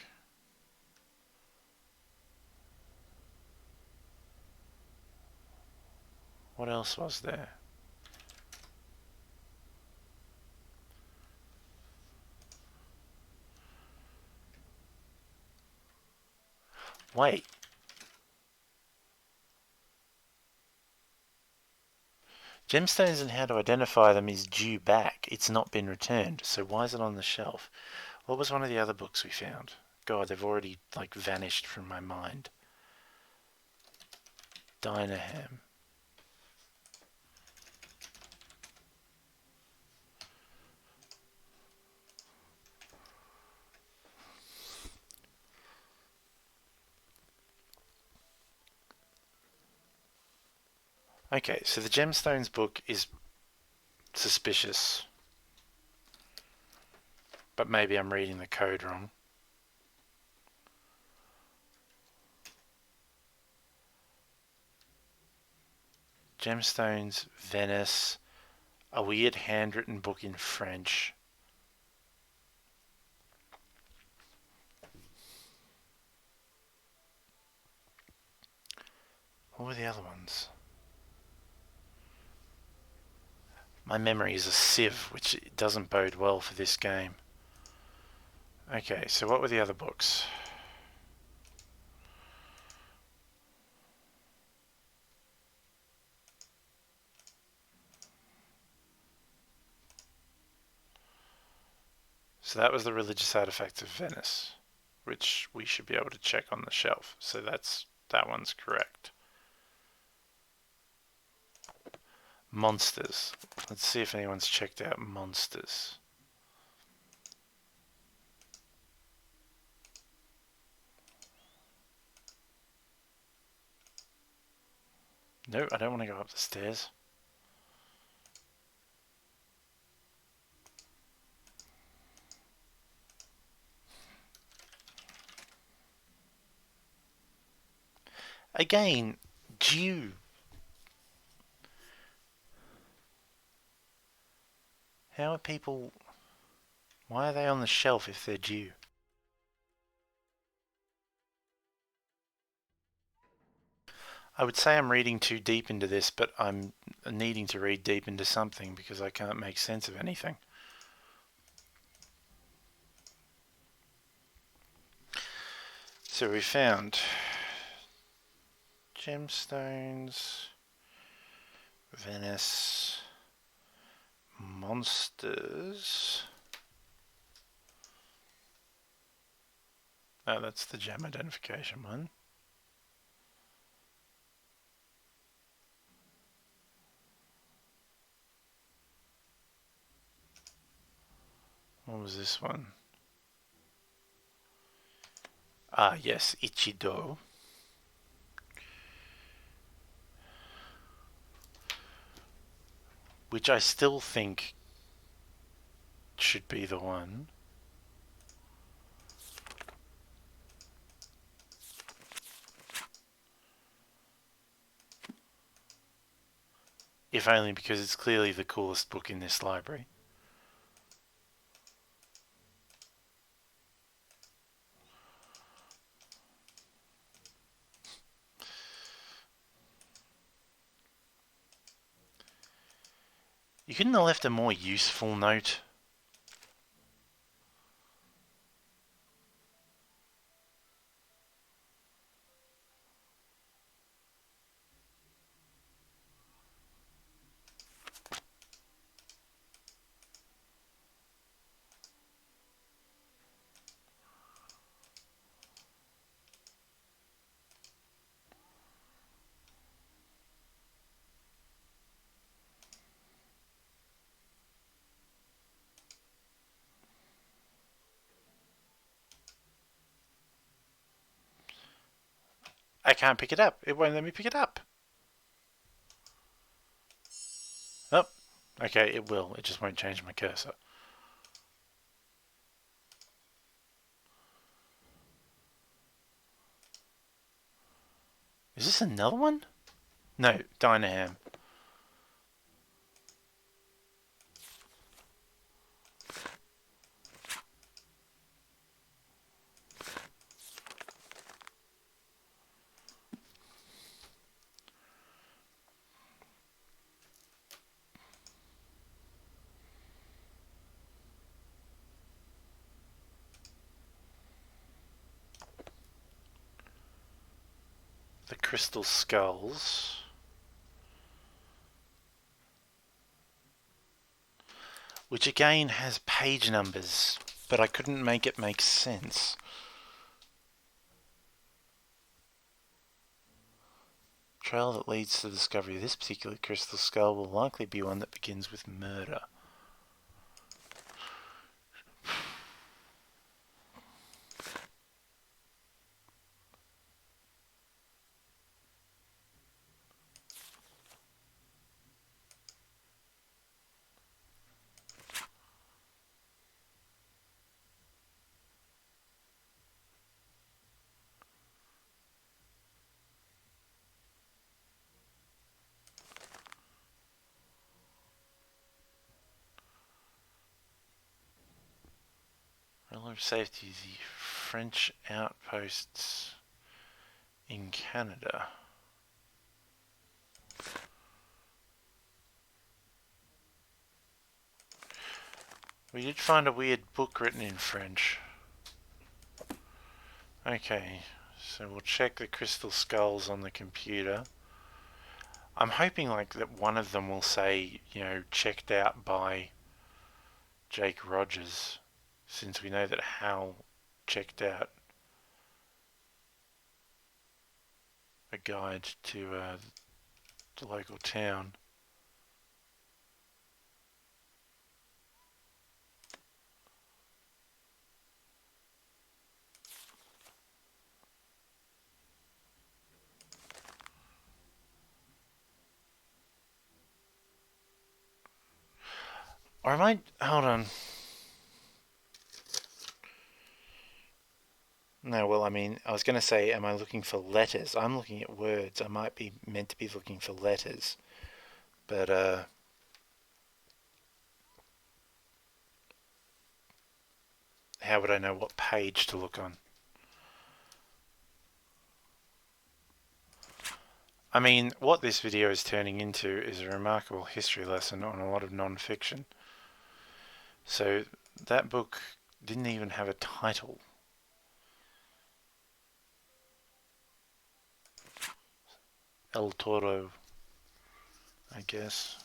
What else was there? Wait. Gemstones and how to identify them is due back. It's not been returned. So why is it on the shelf? What was one of the other books we found? God, they've already vanished from my mind. Dynaham. Okay, so the Gemstones book is suspicious. But maybe I'm reading the code wrong. Gemstones, Venice, a weird handwritten book in French. What were the other ones? My memory is a sieve, which doesn't bode well for this game. Okay, so what were the other books? So that was the religious artifacts of Venice, which we should be able to check on the shelf. So that one's correct. Monsters. Let's see if anyone's checked out monsters. No, I don't want to go up the stairs. Again, due. How are people... Why are they on the shelf if they're due? I would say I'm reading too deep into this, but I'm needing to read deep into something because I can't make sense of anything. So we found gemstones, Venice, monsters. Oh, that's the gem identification one. What was this one? Ah, yes, Ichido. Which I still think should be the one. If only because it's clearly the coolest book in this library. You couldn't have left a more useful note. I can't pick it up. It won't let me pick it up. Oh, okay, it will. It just won't change my cursor. Is this another one? No, Dynaham. The Crystal Skulls. Which again has page numbers, but I couldn't make it make sense. Trail that leads to the discovery of this particular crystal skull will likely be one that begins with murder. of safety, the French outposts in Canada. We did find a weird book written in French. Okay, so we'll check the crystal skulls on the computer. I'm hoping like that one of them will say, you know, checked out by Jake Rogers, since we know that Hal checked out a guide to the local town. Or am I... Hold on. No, well, I mean, I was going to say, am I looking for letters? I'm looking at words. I might be meant to be looking for letters. But, how would I know what page to look on? I mean, what this video is turning into is a remarkable history lesson on a lot of non-fiction. So, that book didn't even have a title. El Toro, I guess.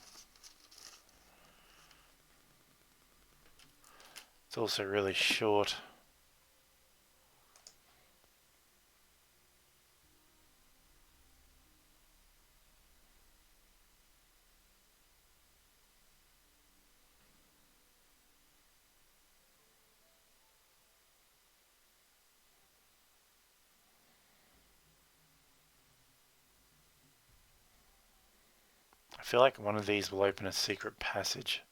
It's also really short. I feel like one of these will open a secret passage.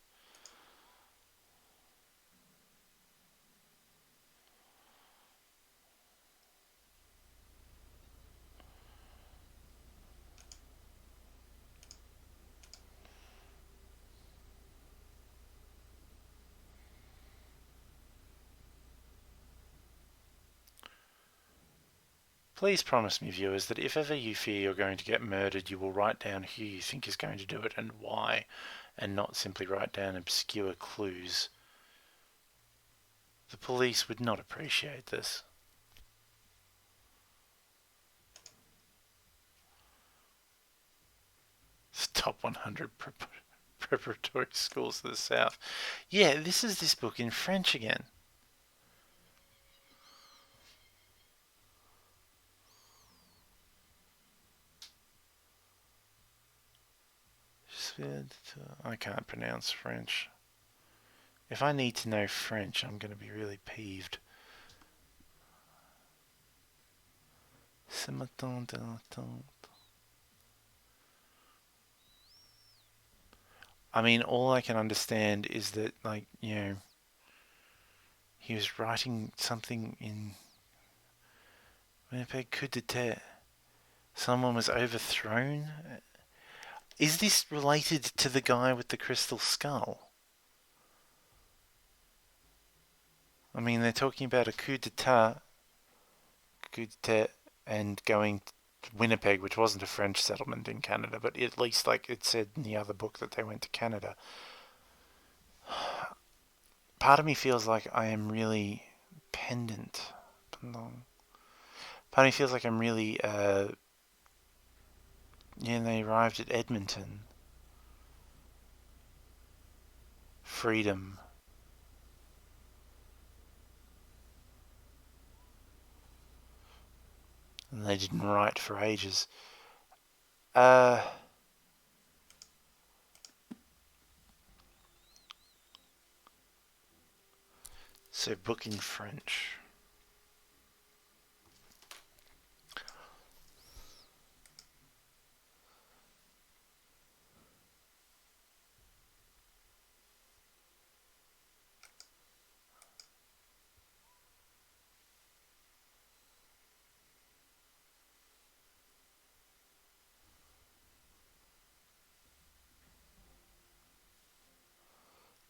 Please promise me, viewers, that if ever you fear you're going to get murdered, you will write down who you think is going to do it and why, and not simply write down obscure clues. The police would not appreciate this. It's top 100 preparatory schools to the south. Yeah, this is this book in French again. I can't pronounce French. If I need to know French, I'm going to be really peeved. Ce matin de l'attente. I mean, all I can understand is that, like, you know, he was writing something in Winnipeg coup d'etat. Someone was overthrown. Is this related to the guy with the crystal skull? I mean, they're talking about a coup d'etat, and going to Winnipeg, which wasn't a French settlement in Canada, but at least, like it said in the other book, that they went to Canada. Part of me feels like I am really pendant. Part of me feels like I'm really, they arrived at Edmonton. Freedom. And they didn't write for ages. So book in French.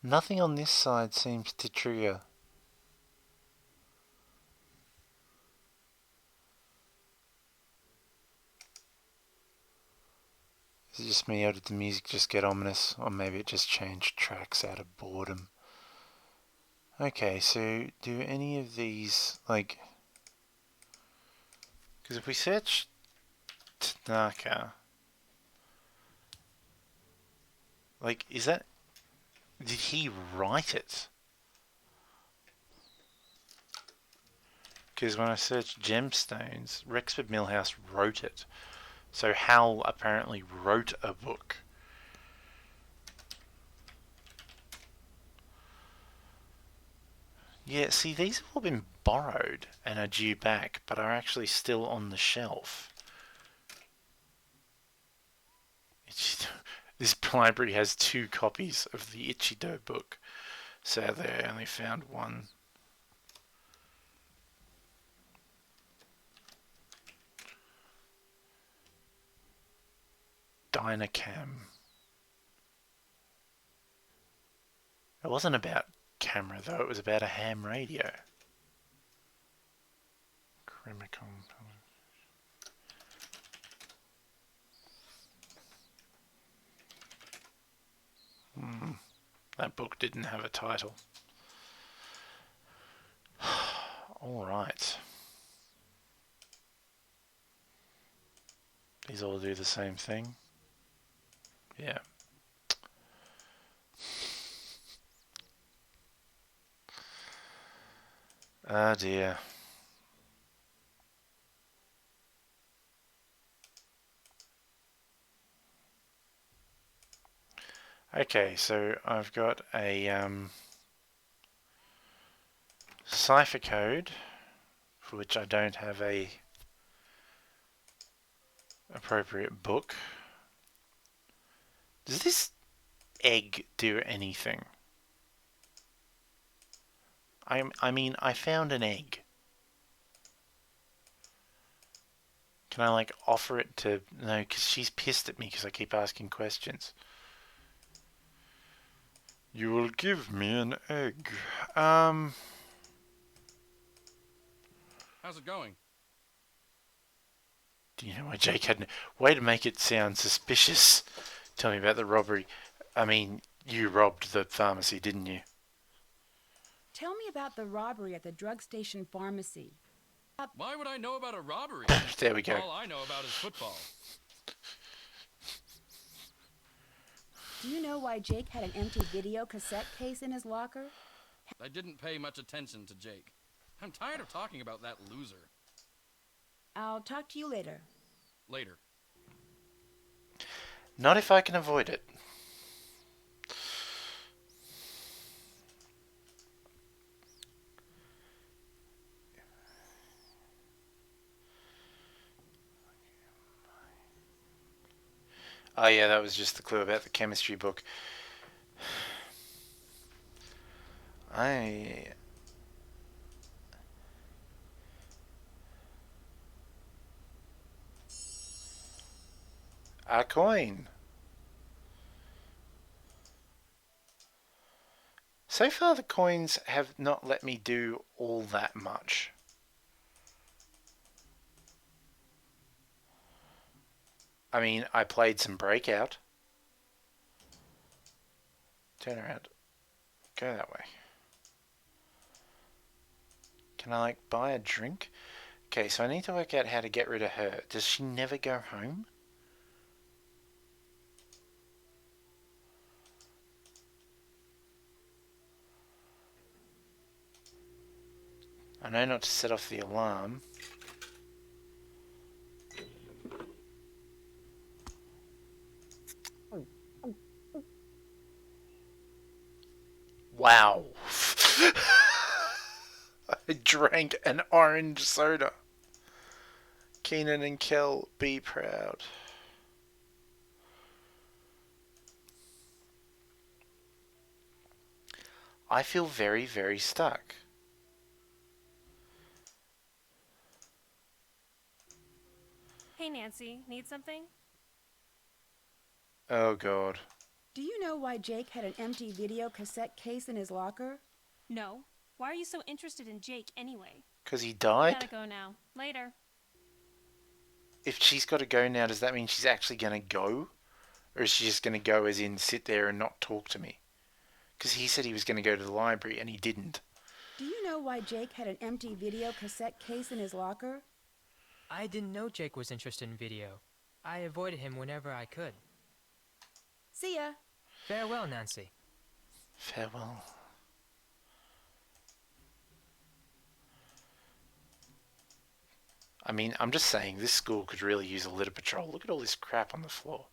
Nothing on this side seems to trigger. Is it just me, or did the music just get ominous? Or maybe it just changed tracks out of boredom. Okay, so do any of these, like... Because if we search Tanaka... Like, is that... Did he write it? Because when I searched gemstones, Rexford Millhouse wrote it. So Hal apparently wrote a book. Yeah, see, these have all been borrowed and are due back, but are actually still on the shelf. This library has 2 copies of the Ichido book. Sadly, I only found one. Dynacam. It wasn't about camera, though. It was about a ham radio. Chrimicon. That book didn't have a title. Alright. These all do the same thing. Yeah. Ah dear. Okay, so I've got a cipher code for which I don't have a appropriate book. Does this egg do anything? I mean, I found an egg. Can I, like, offer it to... No, because she's pissed at me because I keep asking questions. You will give me an egg. How's it going? Do you know why Jake had... Way to make it sound suspicious. Tell me about the robbery. I mean, you robbed the pharmacy, didn't you? Tell me about the robbery at the drug station pharmacy. Why would I know about a robbery? There we go. All I know about is football. Do you know why Jake had an empty video cassette case in his locker? I didn't pay much attention to Jake. I'm tired of talking about that loser. I'll talk to you later. Later. Not if I can avoid it. Oh yeah, that was just the clue about the chemistry book. A coin. So far the coins have not let me do all that much. I mean, I played some Breakout. Turn around. Go that way. Can I, like, buy a drink? Okay, so I need to work out how to get rid of her. Does she never go home? I know not to set off the alarm. Wow. I drank an orange soda. Keenan and Kel, be proud. I feel very, very stuck. Hey, Nancy, need something? Oh god. Do you know why Jake had an empty video cassette case in his locker? No. Why are you so interested in Jake anyway? Because he I died? gotta go now. Later. If she's got to go now, does that mean she's actually going to go? Or is she just going to go as in sit there and not talk to me? Because he said he was going to go to the library and he didn't. Do you know why Jake had an empty video cassette case in his locker? I didn't know Jake was interested in video. I avoided him whenever I could. See ya. Farewell, Nancy. Farewell. I mean, I'm just saying, this school could really use a litter patrol. Look at all this crap on the floor.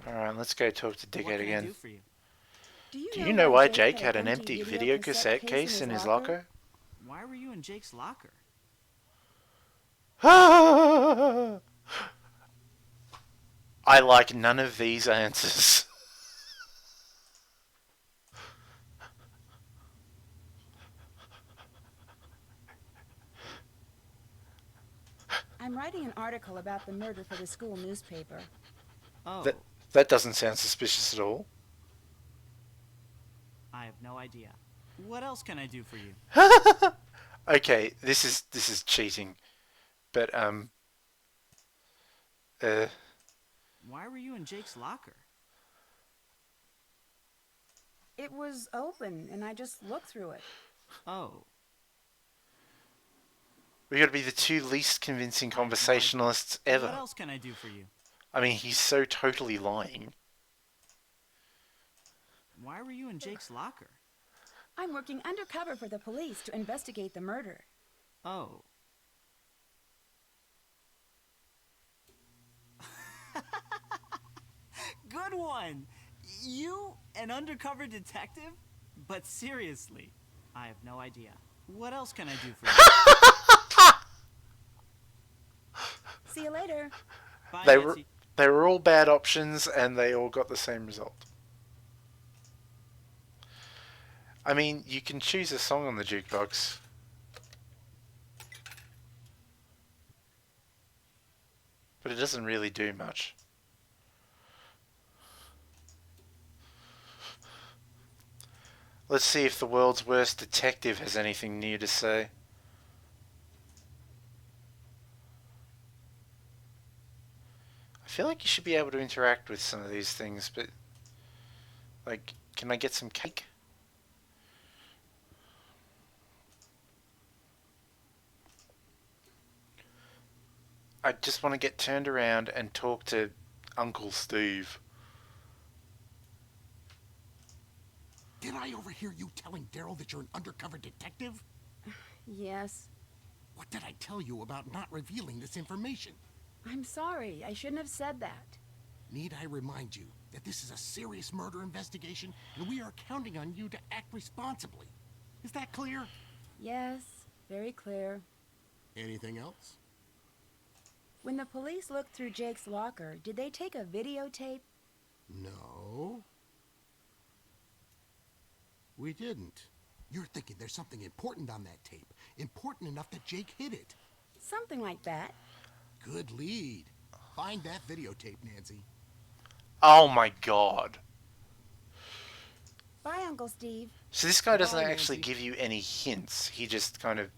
Alright, let's go talk to What Dickhead can I again. do for you? Do Do you know why Jake had an empty video cassette cassette case in his locker? Why were you in Jake's locker? I like none of these answers. I'm writing an article about the murder for the school newspaper. Oh, That doesn't sound suspicious at all. I have no idea. What else can I do for you? Okay, this is cheating. But Why were you in Jake's locker? It was open, and I just looked through it. Oh, we gotta be the two least convincing conversationalists ever. what else can I do for you? I mean, he's so totally lying. Why were you in Jake's locker? I'm working undercover for the police to investigate the murder. Oh. Good one! You, an undercover detective? But seriously, I have no idea. What else can I do for you? See you later. Bye, They Nancy. were all bad options and they all got the same result. I mean, you can choose a song on the jukebox. But it doesn't really do much. Let's see if the world's worst detective has anything new to say. I feel like you should be able to interact with some of these things, but... Like, can I get some cake? I just want to get turned around and talk to Uncle Steve. Did I overhear you telling Daryl that you're an undercover detective? Yes. What did I tell you about not revealing this information? I'm sorry. I shouldn't have said that. Need I remind you that this is a serious murder investigation and we are counting on you to act responsibly? Is that clear? Yes, very clear. Anything else? When the police looked through Jake's locker, did they take a videotape? No. We didn't. You're thinking there's something important on that tape. Important enough that Jake hid it. Something like that. Good lead. Find that videotape, Nancy. Oh my god. Bye, Uncle Steve. So this guy doesn't Bye, actually Nancy. give you any hints. He just kind of...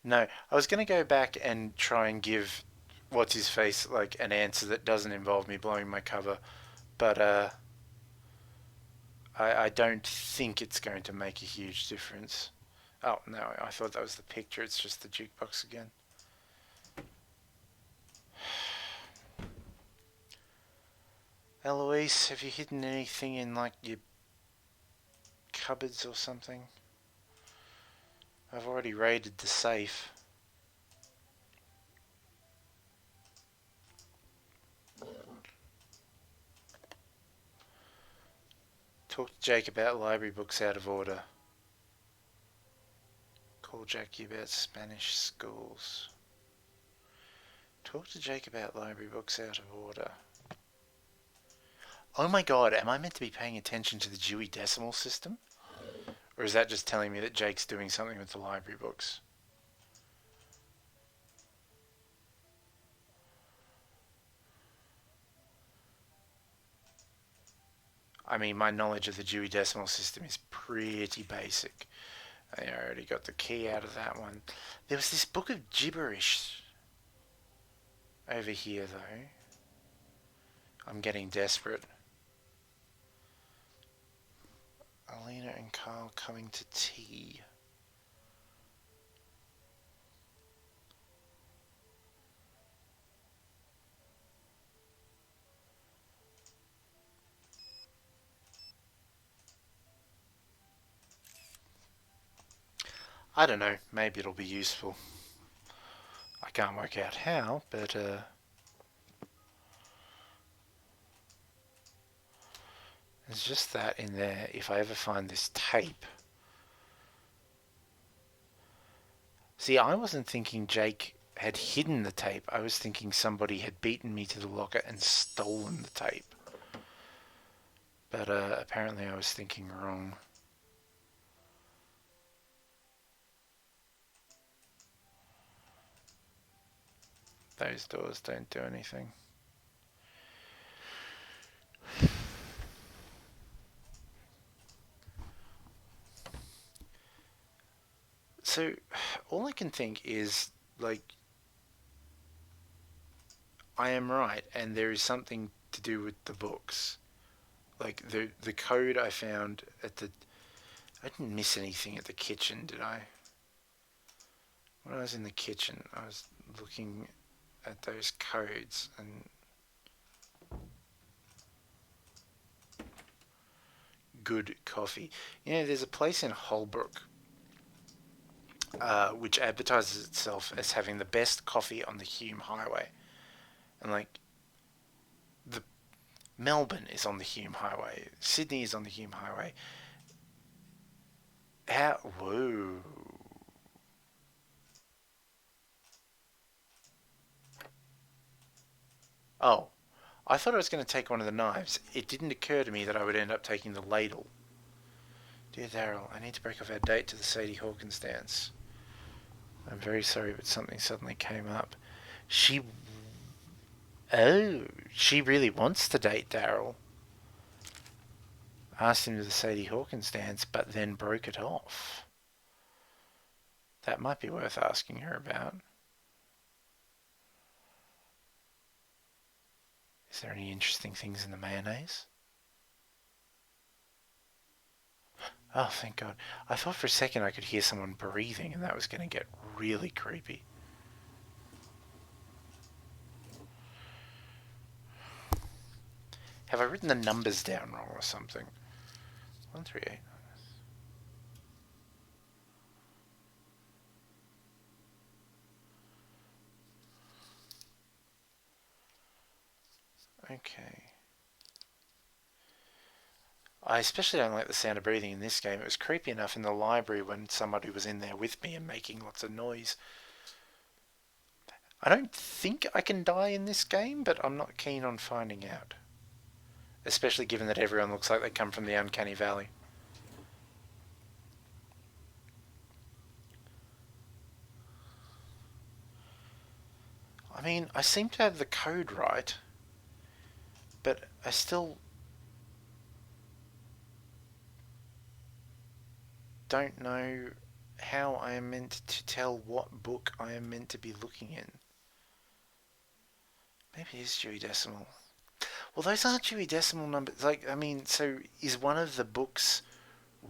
No, I was going to go back and try and give what's-his-face like an answer that doesn't involve me blowing my cover, but I don't think it's going to make a huge difference. Oh, no, I thought that was the picture. It's just the jukebox again. Eloise, have you hidden anything in, like, your cupboards or something? I've already raided the safe. Talk to Jake about library books out of order. Call Jackie about Spanish schools. Talk to Jake about library books out of order. Oh my god, am I meant to be paying attention to the Dewey Decimal System? Or is that just telling me that Jake's doing something with the library books? I mean, my knowledge of the Dewey Decimal System is pretty basic. I already got the key out of that one. There was this book of gibberish over here, though. I'm getting desperate. Alina and Carl coming to tea. I don't know, maybe it'll be useful. I can't work out how, but there's just that in there. If I ever find this tape. See, I wasn't thinking Jake had hidden the tape. I was thinking somebody had beaten me to the locker and stolen the tape. But apparently I was thinking wrong. Those doors don't do anything. So, all I can think is, like, I am right, and there is something to do with the books. Like, the code I found at the... I didn't miss anything at the kitchen, did I? When I was in the kitchen, I was looking at those codes, and... Good coffee. You know, there's a place in Holbrook which advertises itself as having the best coffee on the Hume Highway. And, like, the Melbourne is on the Hume Highway. Sydney is on the Hume Highway. How... Whoa. Oh. I thought I was going to take one of the knives. It didn't occur to me that I would end up taking the ladle. Dear Daryl, I need to break off our date to the Sadie Hawkins dance. I'm very sorry, but something suddenly came up. She... Oh, she really wants to date Daryl. Asked him to the Sadie Hawkins dance, but then broke it off. That might be worth asking her about. Is there any interesting things in the mayonnaise? Oh, thank God. I thought for a second I could hear someone breathing, and that was going to get really creepy. Have I written the numbers down wrong or something? 138. Okay. I especially don't like the sound of breathing in this game. It was creepy enough in the library when somebody was in there with me and making lots of noise. I don't think I can die in this game, but I'm not keen on finding out. Especially given that everyone looks like they come from the uncanny valley. I mean, I seem to have the code right, but I still don't know how I am meant to tell what book I am meant to be looking in. Maybe it is Dewey Decimal. Well, those aren't Dewey Decimal numbers. Like, I mean, so is one of the books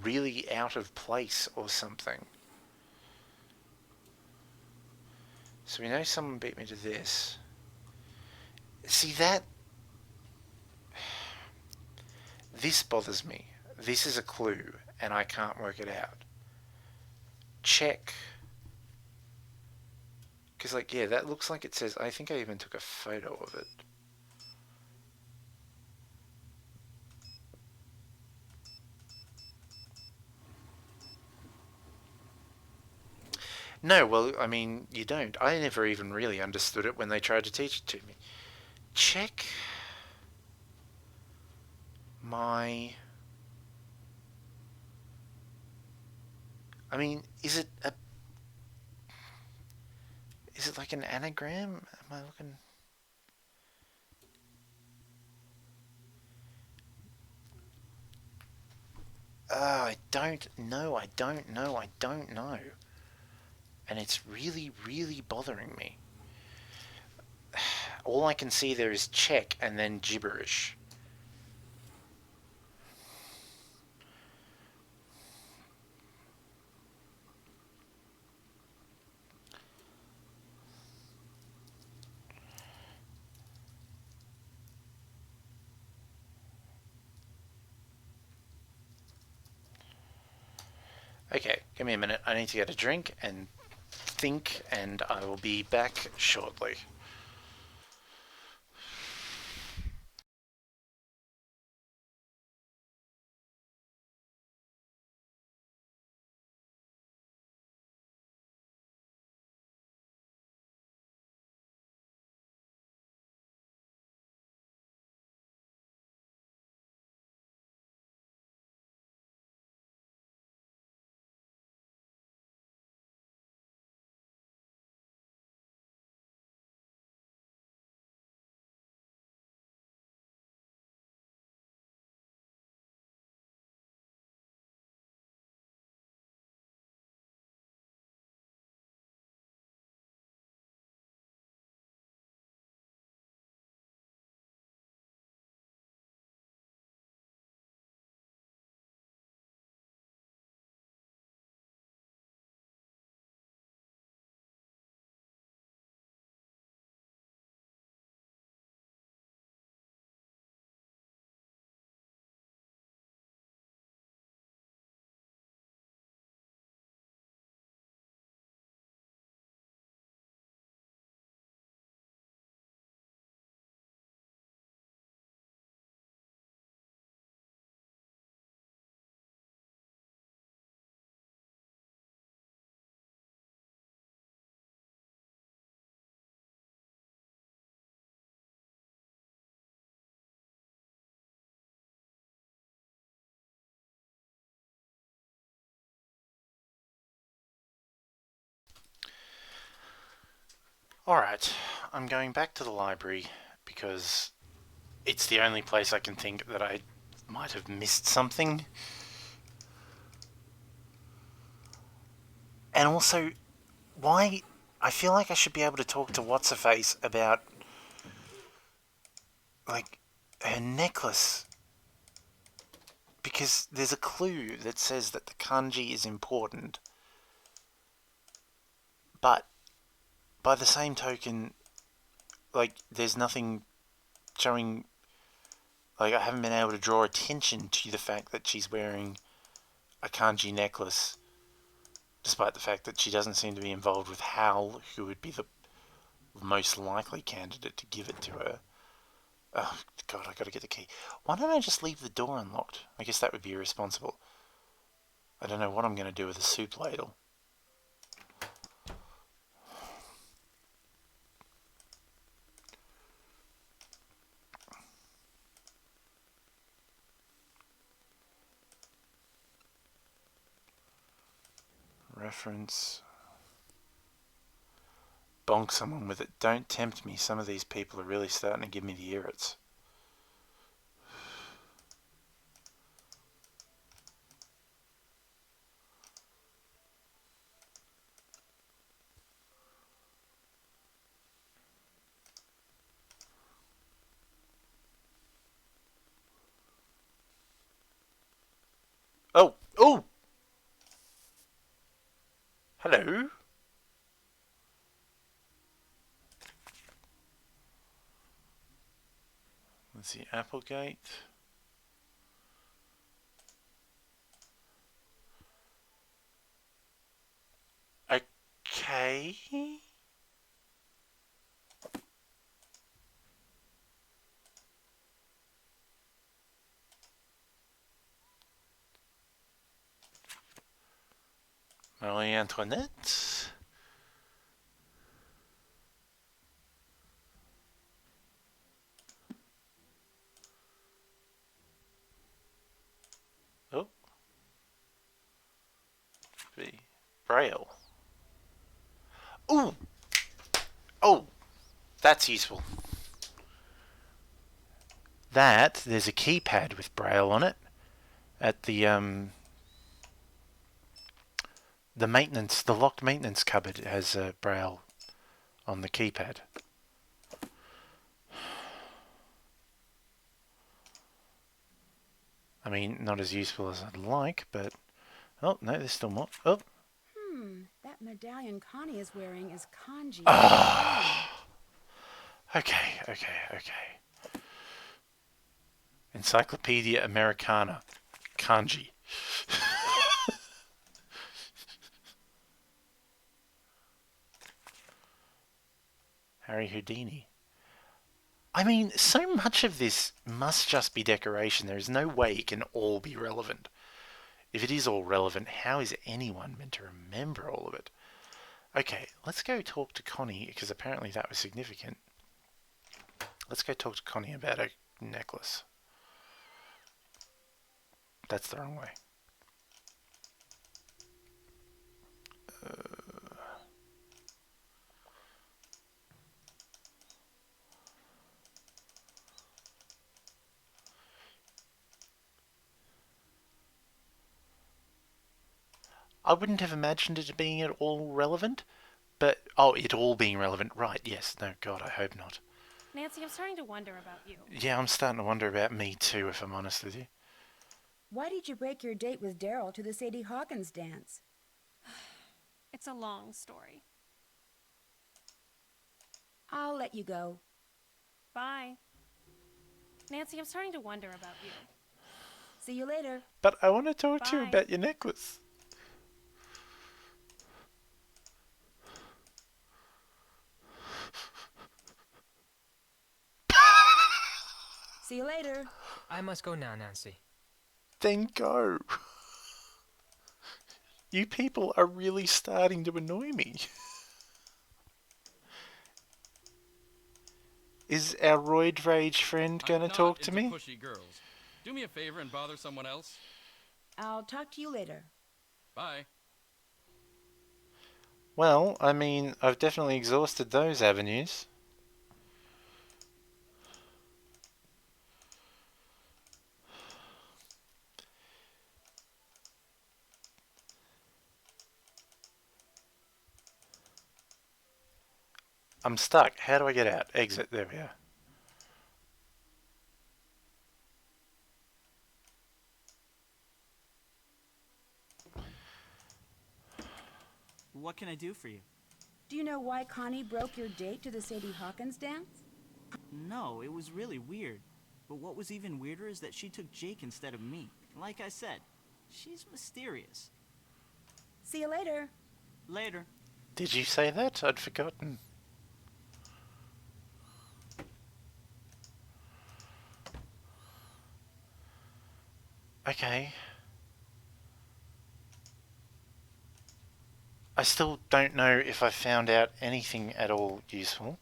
really out of place or something? So we know someone beat me to this. See, that... This bothers me. This is a clue, and I can't work it out. Check. Because, like, yeah, that looks like it says... I think I even took a photo of it. No, well, I mean, you don't. I never even really understood it when they tried to teach it to me. Check my... I mean, is it a... Is it like an anagram? Am I looking... I don't know. And it's really, really bothering me. All I can see there is Czech and then gibberish. Okay, give me a minute. I need to get a drink and think, and I will be back shortly. Alright, I'm going back to the library because it's the only place I can think that I might have missed something. And also, why? I feel like I should be able to talk to What's-Her-Face about, like, her necklace. Because there's a clue that says that the kanji is important. But, by the same token, like, there's nothing showing. Like, I haven't been able to draw attention to the fact that she's wearing a kanji necklace, despite the fact that she doesn't seem to be involved with Hal, who would be the most likely candidate to give it to her. Oh, God, I gotta get the key. Why don't I just leave the door unlocked? I guess that would be irresponsible. I don't know what I'm going to do with a soup ladle. Reference. Bonk someone with it. Don't tempt me. Some of these people are really starting to give me the irrits. Oh! Oh! Hello? Let's see, Applegate. Okay. Marie Antoinette. Oh. Braille. Ooh! Oh! That's useful. There's a keypad with Braille on it at the The locked maintenance cupboard has a braille on the keypad. I mean, not as useful as I'd like, but... Oh, no, there's still more. Oh. That medallion Connie is wearing is kanji. Okay. Encyclopedia Americana. Kanji. Harry Houdini. I mean, so much of this must just be decoration. There is no way it can all be relevant. If it is all relevant, how is anyone meant to remember all of it? Okay, let's go talk to Connie, because apparently that was significant. Let's go talk to Connie about a necklace. That's the wrong way. I wouldn't have imagined it being at all relevant, but... Oh, it all being relevant. Right, yes. No, God, I hope not. Nancy, I'm starting to wonder about you. Yeah, I'm starting to wonder about me too, if I'm honest with you. Why did you break your date with Daryl to the Sadie Hawkins dance? It's a long story. I'll let you go. Bye. Nancy, I'm starting to wonder about you. See you later. But I want to talk to you Bye. about your necklace. See you later. I must go now, Nancy. Then go. You people are really starting to annoy me. Is our roid rage friend gonna talk to me? Pushy girls. Do me a favor and bother someone else. I'll talk to you later. Bye. Well, I mean, I've definitely exhausted those avenues. I'm stuck. How do I get out? Exit. There we are. What can I do for you? Do you know why Connie broke your date to the Sadie Hawkins dance? No, it was really weird. But what was even weirder is that she took Jake instead of me. Like I said, she's mysterious. See you later. Later. Did you say that? I'd forgotten. Okay. I still don't know if I found out anything at all useful.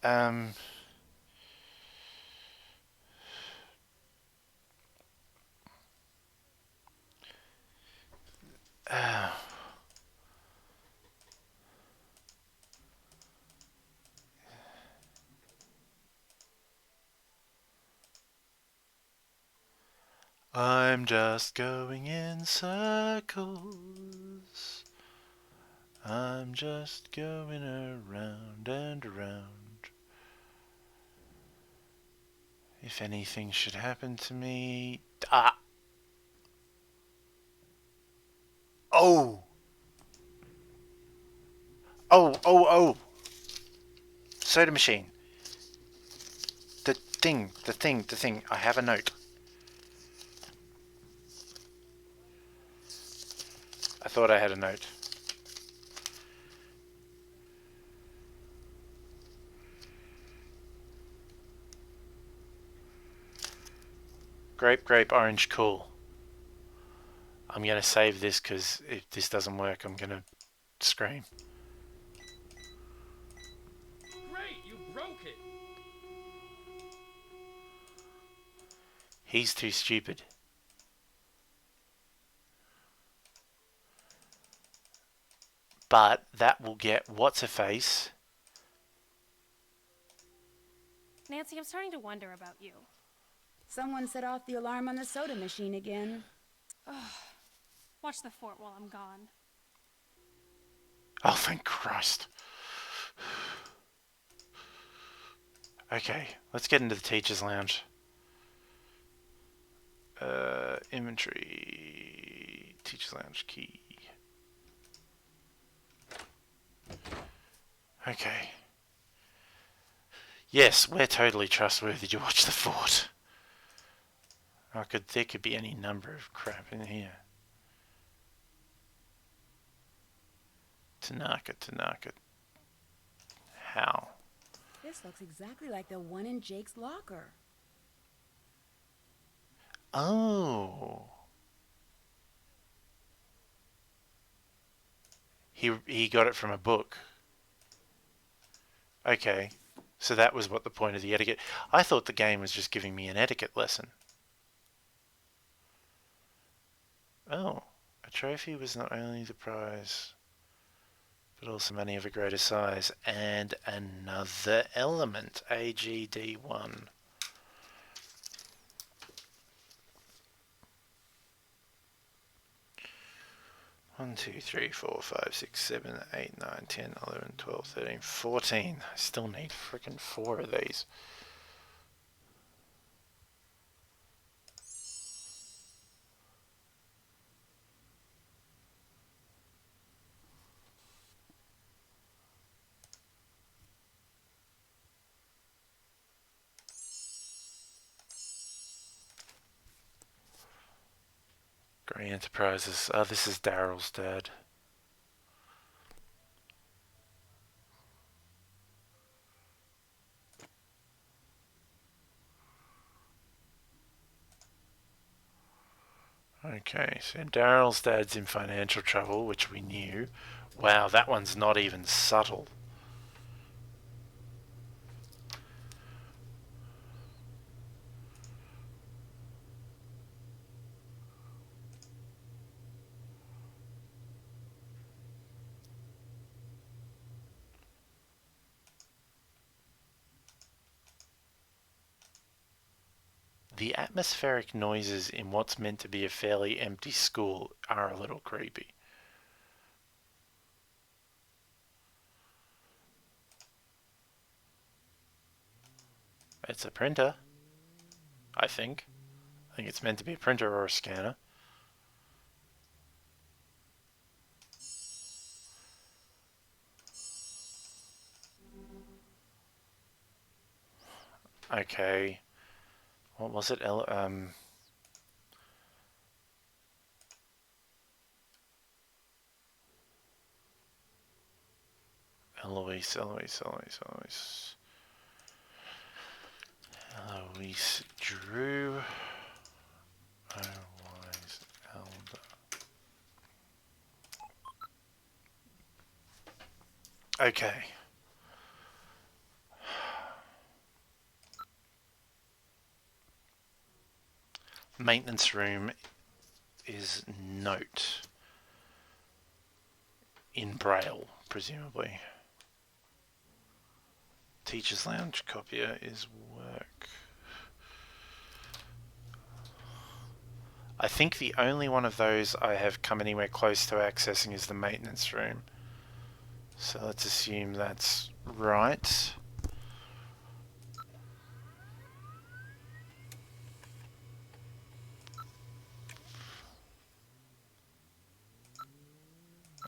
I'm just going in circles. I'm just going around and around. If anything should happen to me... Ah! Oh! Oh! Soda machine. The thing. I have a note. I thought I had a note. Grape, orange, cool. I'm going to save this because if this doesn't work, I'm going to scream. Great, you broke it. He's too stupid. But that will get what's-her-face. Nancy, I'm starting to wonder about you. Someone set off the alarm on the soda machine again. Watch the fort while I'm gone. Oh, thank Christ. Okay, let's get into the teacher's lounge. Inventory. Teacher's lounge key. Okay. Yes, we're totally trustworthy to watch the fort. There could be any number of crap in here. Tanaka. How? This looks exactly like the one in Jake's locker. Oh. He got it from a book. Okay. So that was what the point of the etiquette. I thought the game was just giving me an etiquette lesson. Oh. A trophy was not only the prize, but also money of a greater size. And another element. AGD1. 1, 2, 3, 4, 5, 6, 7, 8, 9, 10, 11, 12, 13, 14. I still need freaking 4 of these. Grey Enterprises. Oh, this is Daryl's dad. Okay, so Daryl's dad's in financial trouble, which we knew. Wow, that one's not even subtle. The atmospheric noises in what's meant to be a fairly empty school are a little creepy. It's a printer, I think. I think it's meant to be a printer or a scanner. Okay. What was it? Eloise Drew. Otherwise Elder. Okay. Maintenance room is note in Braille, presumably. Teacher's lounge copier is work. I think the only one of those I have come anywhere close to accessing is the maintenance room. So let's assume that's right.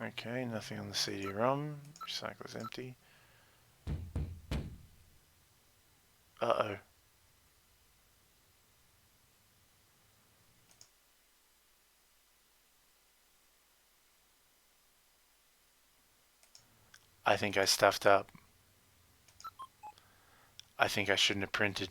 Okay, nothing on the CD-ROM. Recycle is empty. Uh-oh. I think I stuffed up. I think I shouldn't have printed.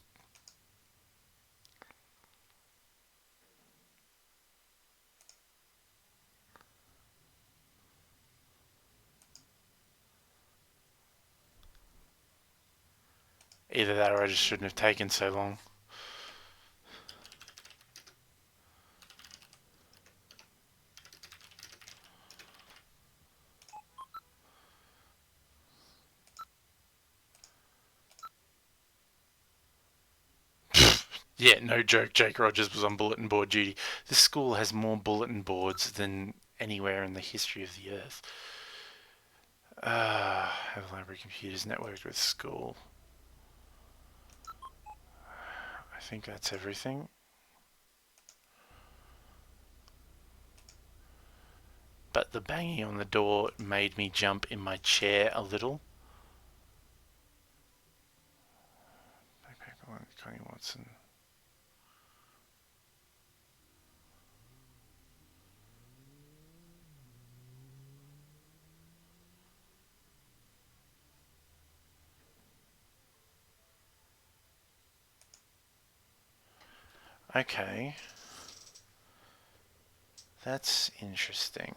Either that or I just shouldn't have taken so long. Yeah, no joke, Jake Rogers was on bulletin board duty. This school has more bulletin boards than anywhere in the history of the earth. Have library computers networked with school. I think that's everything. But the banging on the door made me jump in my chair a little. Backpack one, Connie Watson. Okay. That's interesting.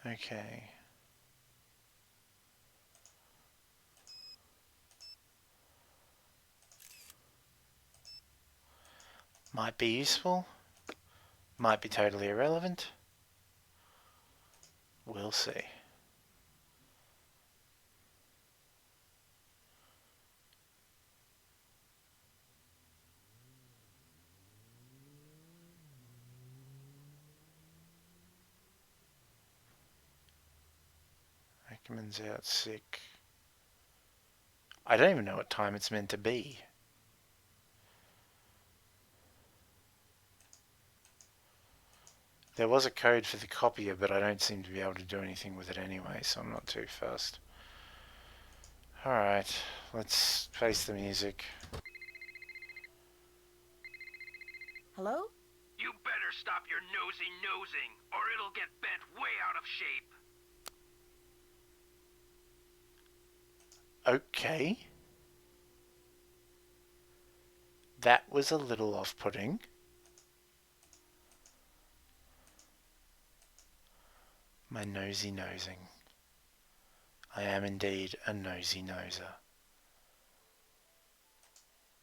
Okay. Might be useful. Might be totally irrelevant. We'll see. Ackerman's out sick. I don't even know what time it's meant to be. There was a code for the copier, but I don't seem to be able to do anything with it anyway, so I'm not too fussed. Alright, let's face the music. Hello? You better stop your nosy nosing, or it'll get bent way out of shape. Okay. That was a little off-putting. My nosy nosing. I am indeed a nosy noser.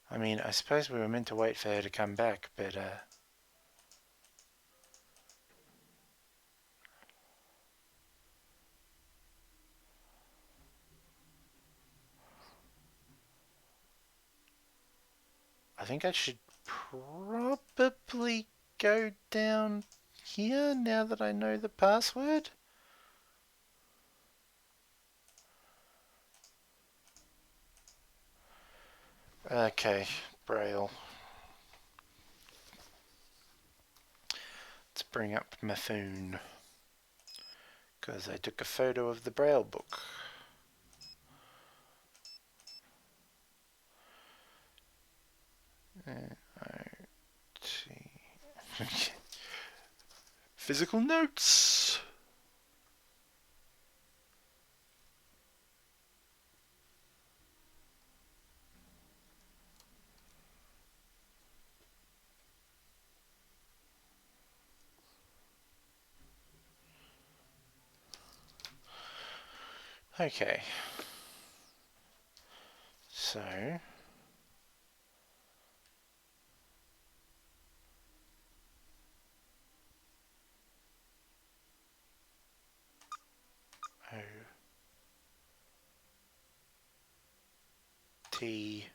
I mean, I suppose we were meant to wait for her to come back, but I think I should probably go down here now that I know the password. Okay, Braille. Let's bring up my phone, because I took a photo of the Braille book. Physical notes. Okay. So O T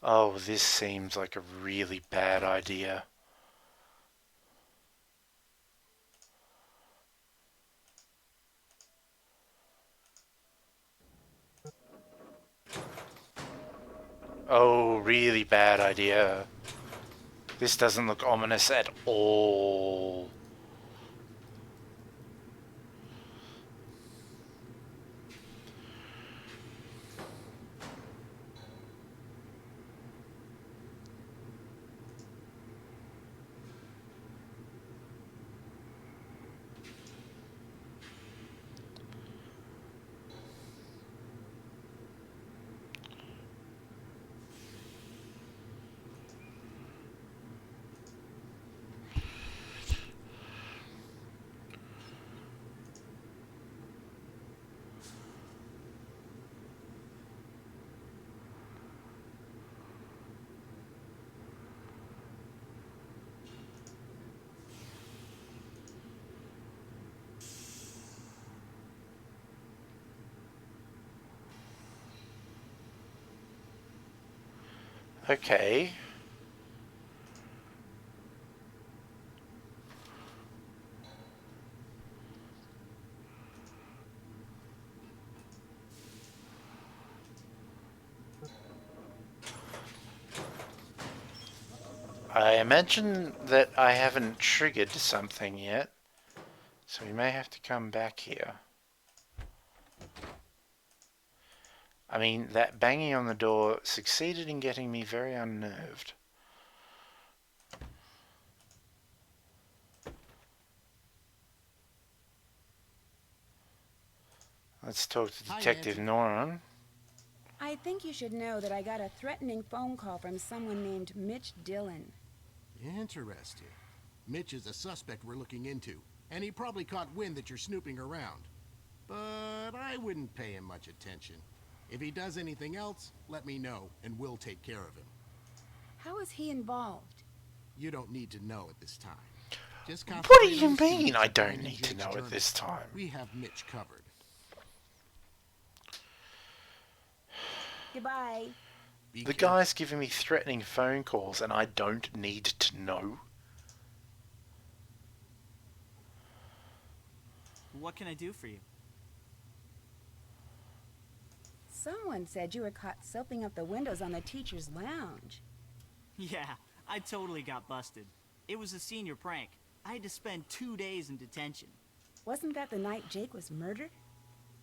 Oh, this seems like a really bad idea. Oh, really bad idea. This doesn't look ominous at all. Okay. I imagine that I haven't triggered something yet, so we may have to come back here. I mean, that banging on the door succeeded in getting me very unnerved. Let's talk to Hi, Detective Nancy. Noron. I think you should know that I got a threatening phone call from someone named Mitch Dillon. Interesting. Mitch is a suspect we're looking into, and he probably caught wind that you're snooping around. But I wouldn't pay him much attention. If he does anything else, let me know, and we'll take care of him. How is he involved? You don't need to know at this time. Just What do concentrate you on the mean students I and don't finding need to Jake's know at journal. this time? We have Mitch covered. Goodbye. Be The careful. guy's giving me threatening phone calls and I don't need to know? What can I do for you? Someone said you were caught soaping up the windows on the teacher's lounge. Yeah, I totally got busted. It was a senior prank. I had to spend 2 days in detention. Wasn't that the night Jake was murdered?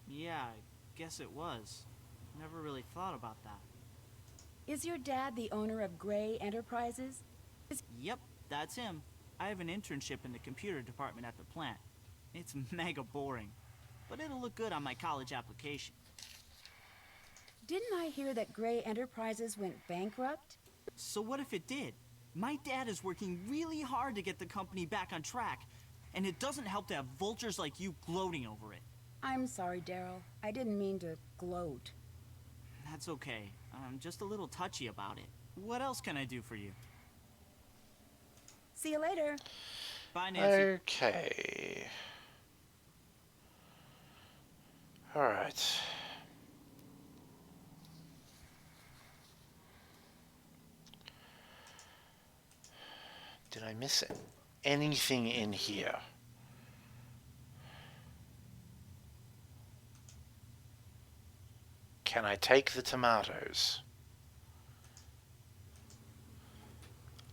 Yeah, I guess it was. Never really thought about that. Is your dad the owner of Gray Enterprises? Yep, that's him. I have an internship in the computer department at the plant. It's mega boring, but it'll look good on my college application. Didn't I hear that Gray Enterprises went bankrupt? So what if it did? My dad is working really hard to get the company back on track, and it doesn't help to have vultures like you gloating over it. I'm sorry, Daryl. I didn't mean to gloat. That's okay. I'm just a little touchy about it. What else can I do for you? See you later. Bye, Nancy. Okay. Alright. Did I miss anything in here? Can I take the tomatoes?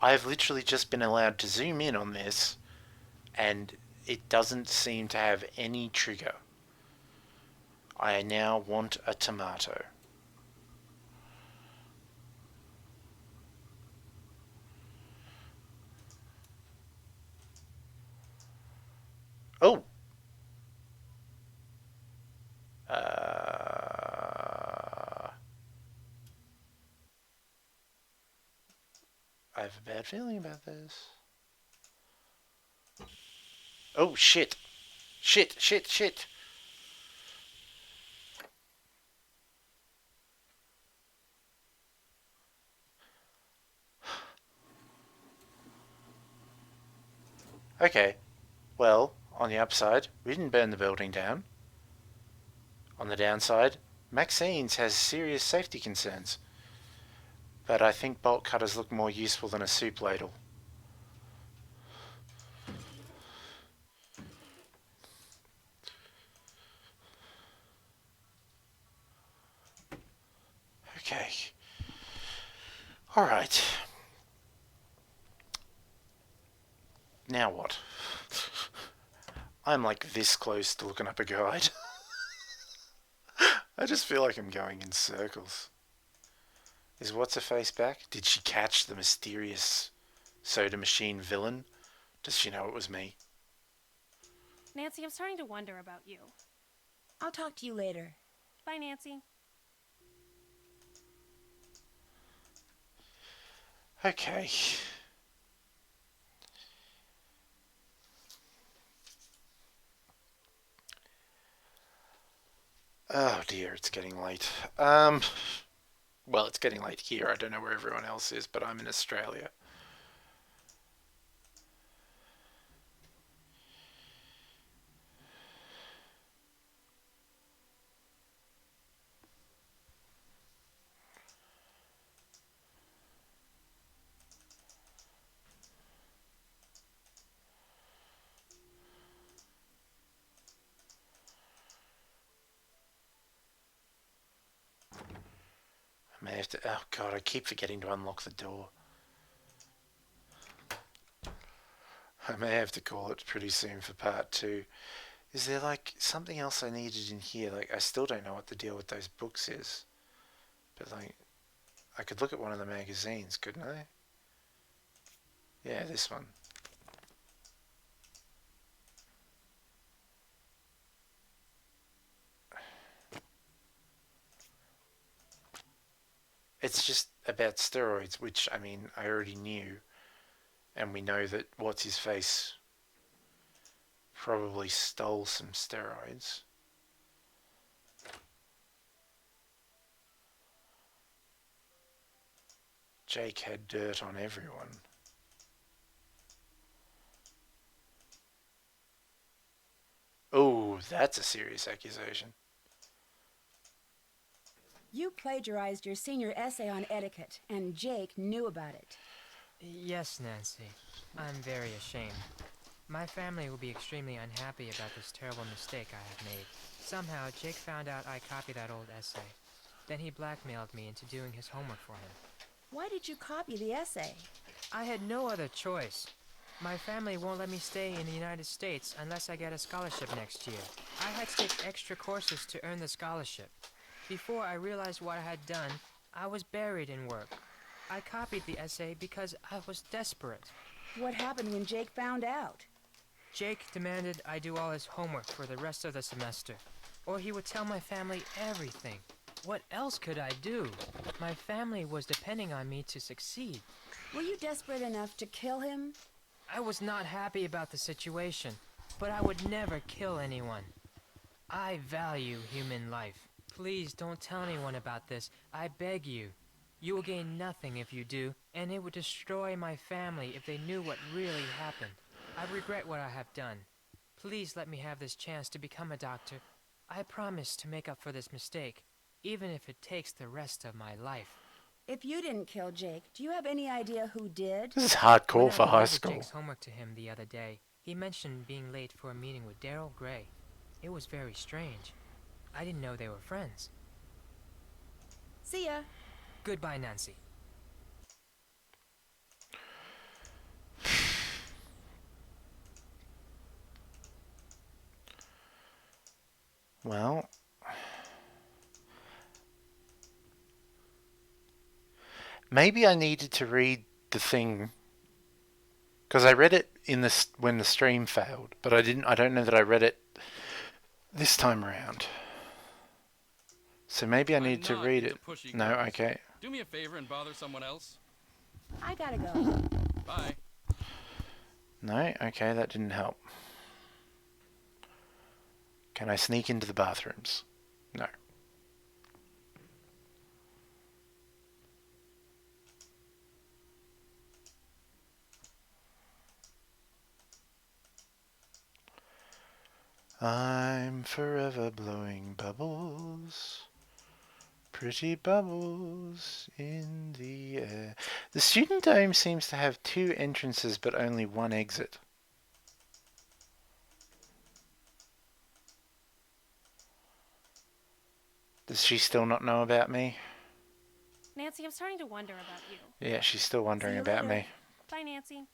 I've literally just been allowed to zoom in on this and it doesn't seem to have any trigger. I now want a tomato. Oh! I have a bad feeling about this. Oh, shit. Shit, shit, shit. Okay. Well, on the upside, we didn't burn the building down. On the downside, Maxine's has serious safety concerns. But I think bolt cutters look more useful than a soup ladle. Okay. Alright. Now what? I'm like this close to looking up a guide. I just feel like I'm going in circles. Is What's-Her-Face back? Did she catch the mysterious soda machine villain? Does she know it was me? Nancy, I'm starting to wonder about you. I'll talk to you later. Bye, Nancy. Okay. Oh dear, it's getting late. Well, it's getting late here. I don't know where everyone else is, but I'm in Australia. I may have to... Oh god, I keep forgetting to unlock the door. I may have to call it pretty soon for part 2. Is there like something else I needed in here? Like, I still don't know what the deal with those books is. But like, I could look at one of the magazines, couldn't I? Yeah, this one. It's just about steroids, which, I mean, I already knew. And we know that What's-His-Face probably stole some steroids. Jake had dirt on everyone. Oh, that's a serious accusation. You plagiarized your senior essay on etiquette, and Jake knew about it. Yes, Nancy. I'm very ashamed. My family will be extremely unhappy about this terrible mistake I have made. Somehow, Jake found out I copied that old essay. Then he blackmailed me into doing his homework for him. Why did you copy the essay? I had no other choice. My family won't let me stay in the United States unless I get a scholarship next year. I had to take extra courses to earn the scholarship. Before I realized what I had done, I was buried in work. I copied the essay because I was desperate. What happened when Jake found out? Jake demanded I do all his homework for the rest of the semester, or he would tell my family everything. What else could I do? My family was depending on me to succeed. Were you desperate enough to kill him? I was not happy about the situation, but I would never kill anyone. I value human life. Please don't tell anyone about this. I beg you. You will gain nothing if you do, and it would destroy my family if they knew what really happened. I regret what I have done. Please let me have this chance to become a doctor. I promise to make up for this mistake, even if it takes the rest of my life. If you didn't kill Jake, do you have any idea who did? This is hardcore When for I high delivered school. Jake's homework to him the other day, he mentioned being late for a meeting with Daryl Gray. It was very strange. I didn't know they were friends. See ya. Goodbye, Nancy. Well, maybe I needed to read the thing because I read it in this when the stream failed, but I didn't. I don't know that I read it this time around. So maybe I need to read it. No, okay. Do me a favor and bother someone else. I gotta go. Bye. No, okay, that didn't help. Can I sneak into the bathrooms? No. I'm forever blowing bubbles. Pretty bubbles in the air. The student dome seems to have 2 entrances but only 1 exit. Does she still not know about me? Nancy, I'm starting to wonder about you. Yeah, she's still wondering See you about later. me. Bye, Nancy.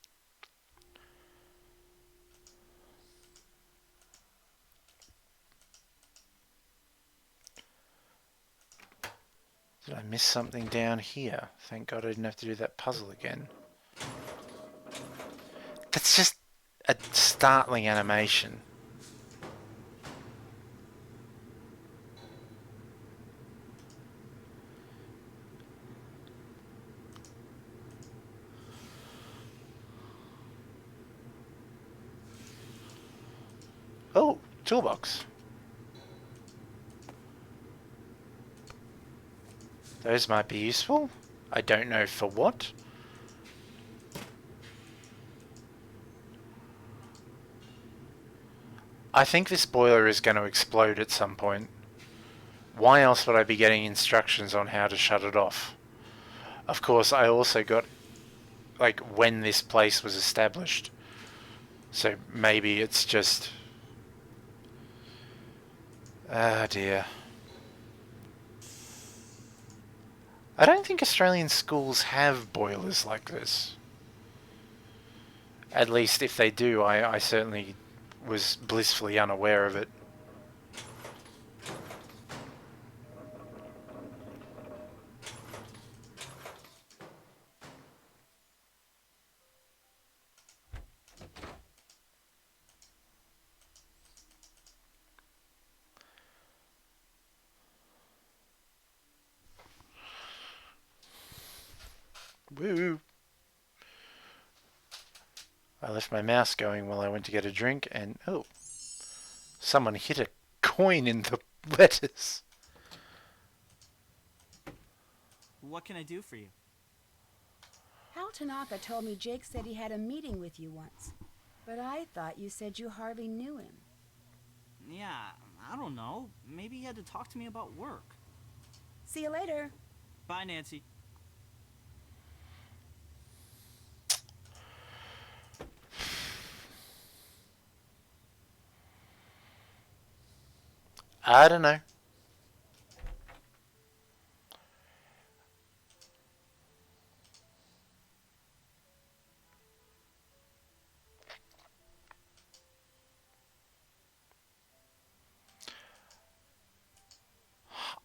Did I miss something down here? Thank God I didn't have to do that puzzle again. That's just a startling animation. Oh, toolbox. Those might be useful. I don't know for what. I think this boiler is going to explode at some point. Why else would I be getting instructions on how to shut it off? Of course, I also got, like, when this place was established. So maybe it's just... Ah, dear. I don't think Australian schools have boilers like this. At least if they do, I certainly was blissfully unaware of it. Woo! I left my mouse going while I went to get a drink, and oh, someone hit a coin in the lettuce. What can I do for you? Hal Tanaka told me Jake said he had a meeting with you once. But I thought you said you hardly knew him. Yeah, I don't know. Maybe he had to talk to me about work. See you later. Bye, Nancy. I don't know.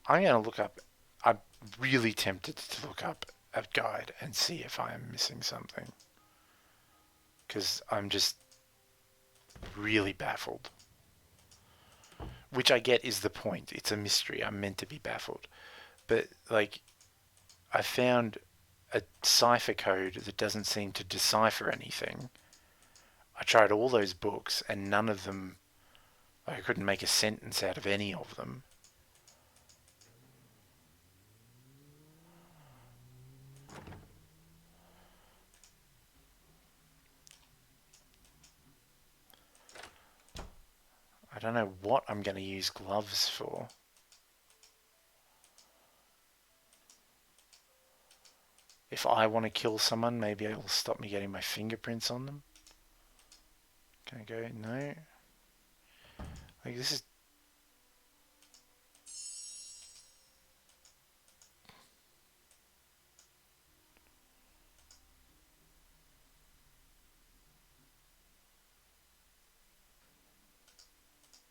I'm going to look up. I'm really tempted to look up a guide and see if I am missing something. Because I'm just really baffled. Which I get is the point. It's a mystery. I'm meant to be baffled. But, like, I found a cipher code that doesn't seem to decipher anything. I tried all those books and none of them, I couldn't make a sentence out of any of them. I don't know what I'm going to use gloves for. If I want to kill someone, maybe it will stop me getting my fingerprints on them. Can I go? No. Like, this is...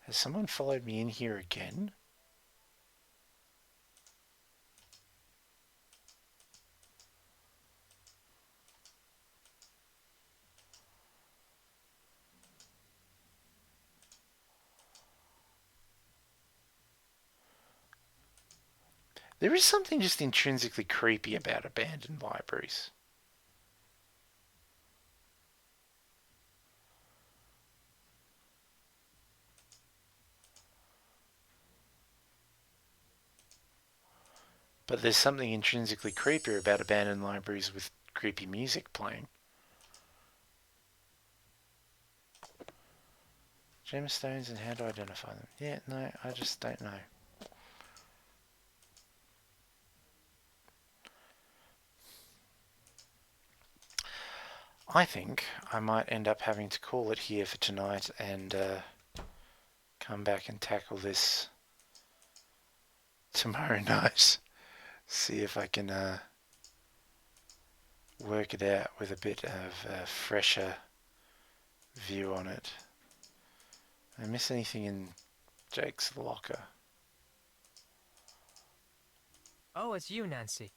Has someone followed me in here again? There is something just intrinsically creepy about abandoned libraries. But there's something intrinsically creepier about abandoned libraries with creepy music playing. Gemstones and how to identify them. Yeah, no, I just don't know. I think I might end up having to call it here for tonight and come back and tackle this tomorrow night. See if I can work it out with a bit of a fresher view on it. Did I miss anything in Jake's locker? Oh, it's you, Nancy.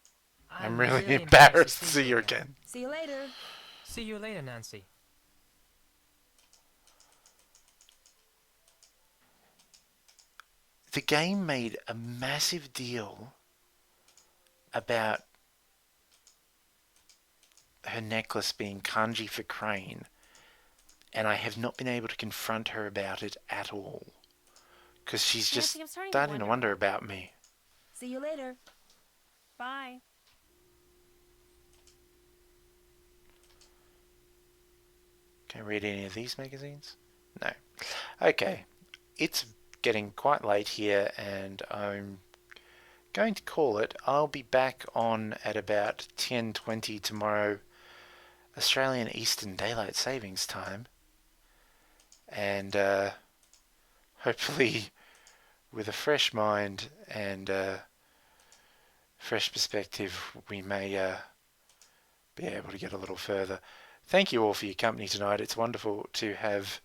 I'm really really embarrassed to see you again. See you later. See you later, Nancy. The game made a massive deal about her necklace being kanji for crane, and I have not been able to confront her about it at all. Because she's just Nancy, I'm starting starting to wonder about me. See you later. Bye. Can I read any of these magazines? No. Okay. It's getting quite late here, and I'm going to call it. I'll be back on at about 10:20 tomorrow, Australian Eastern Daylight Savings Time. And hopefully with a fresh mind and fresh perspective, we may be able to get a little further. Thank you all for your company tonight. It's wonderful to have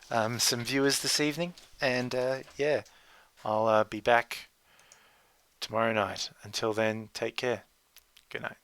some viewers this evening, and yeah, I'll be back tomorrow night. Until then, take care. Good night.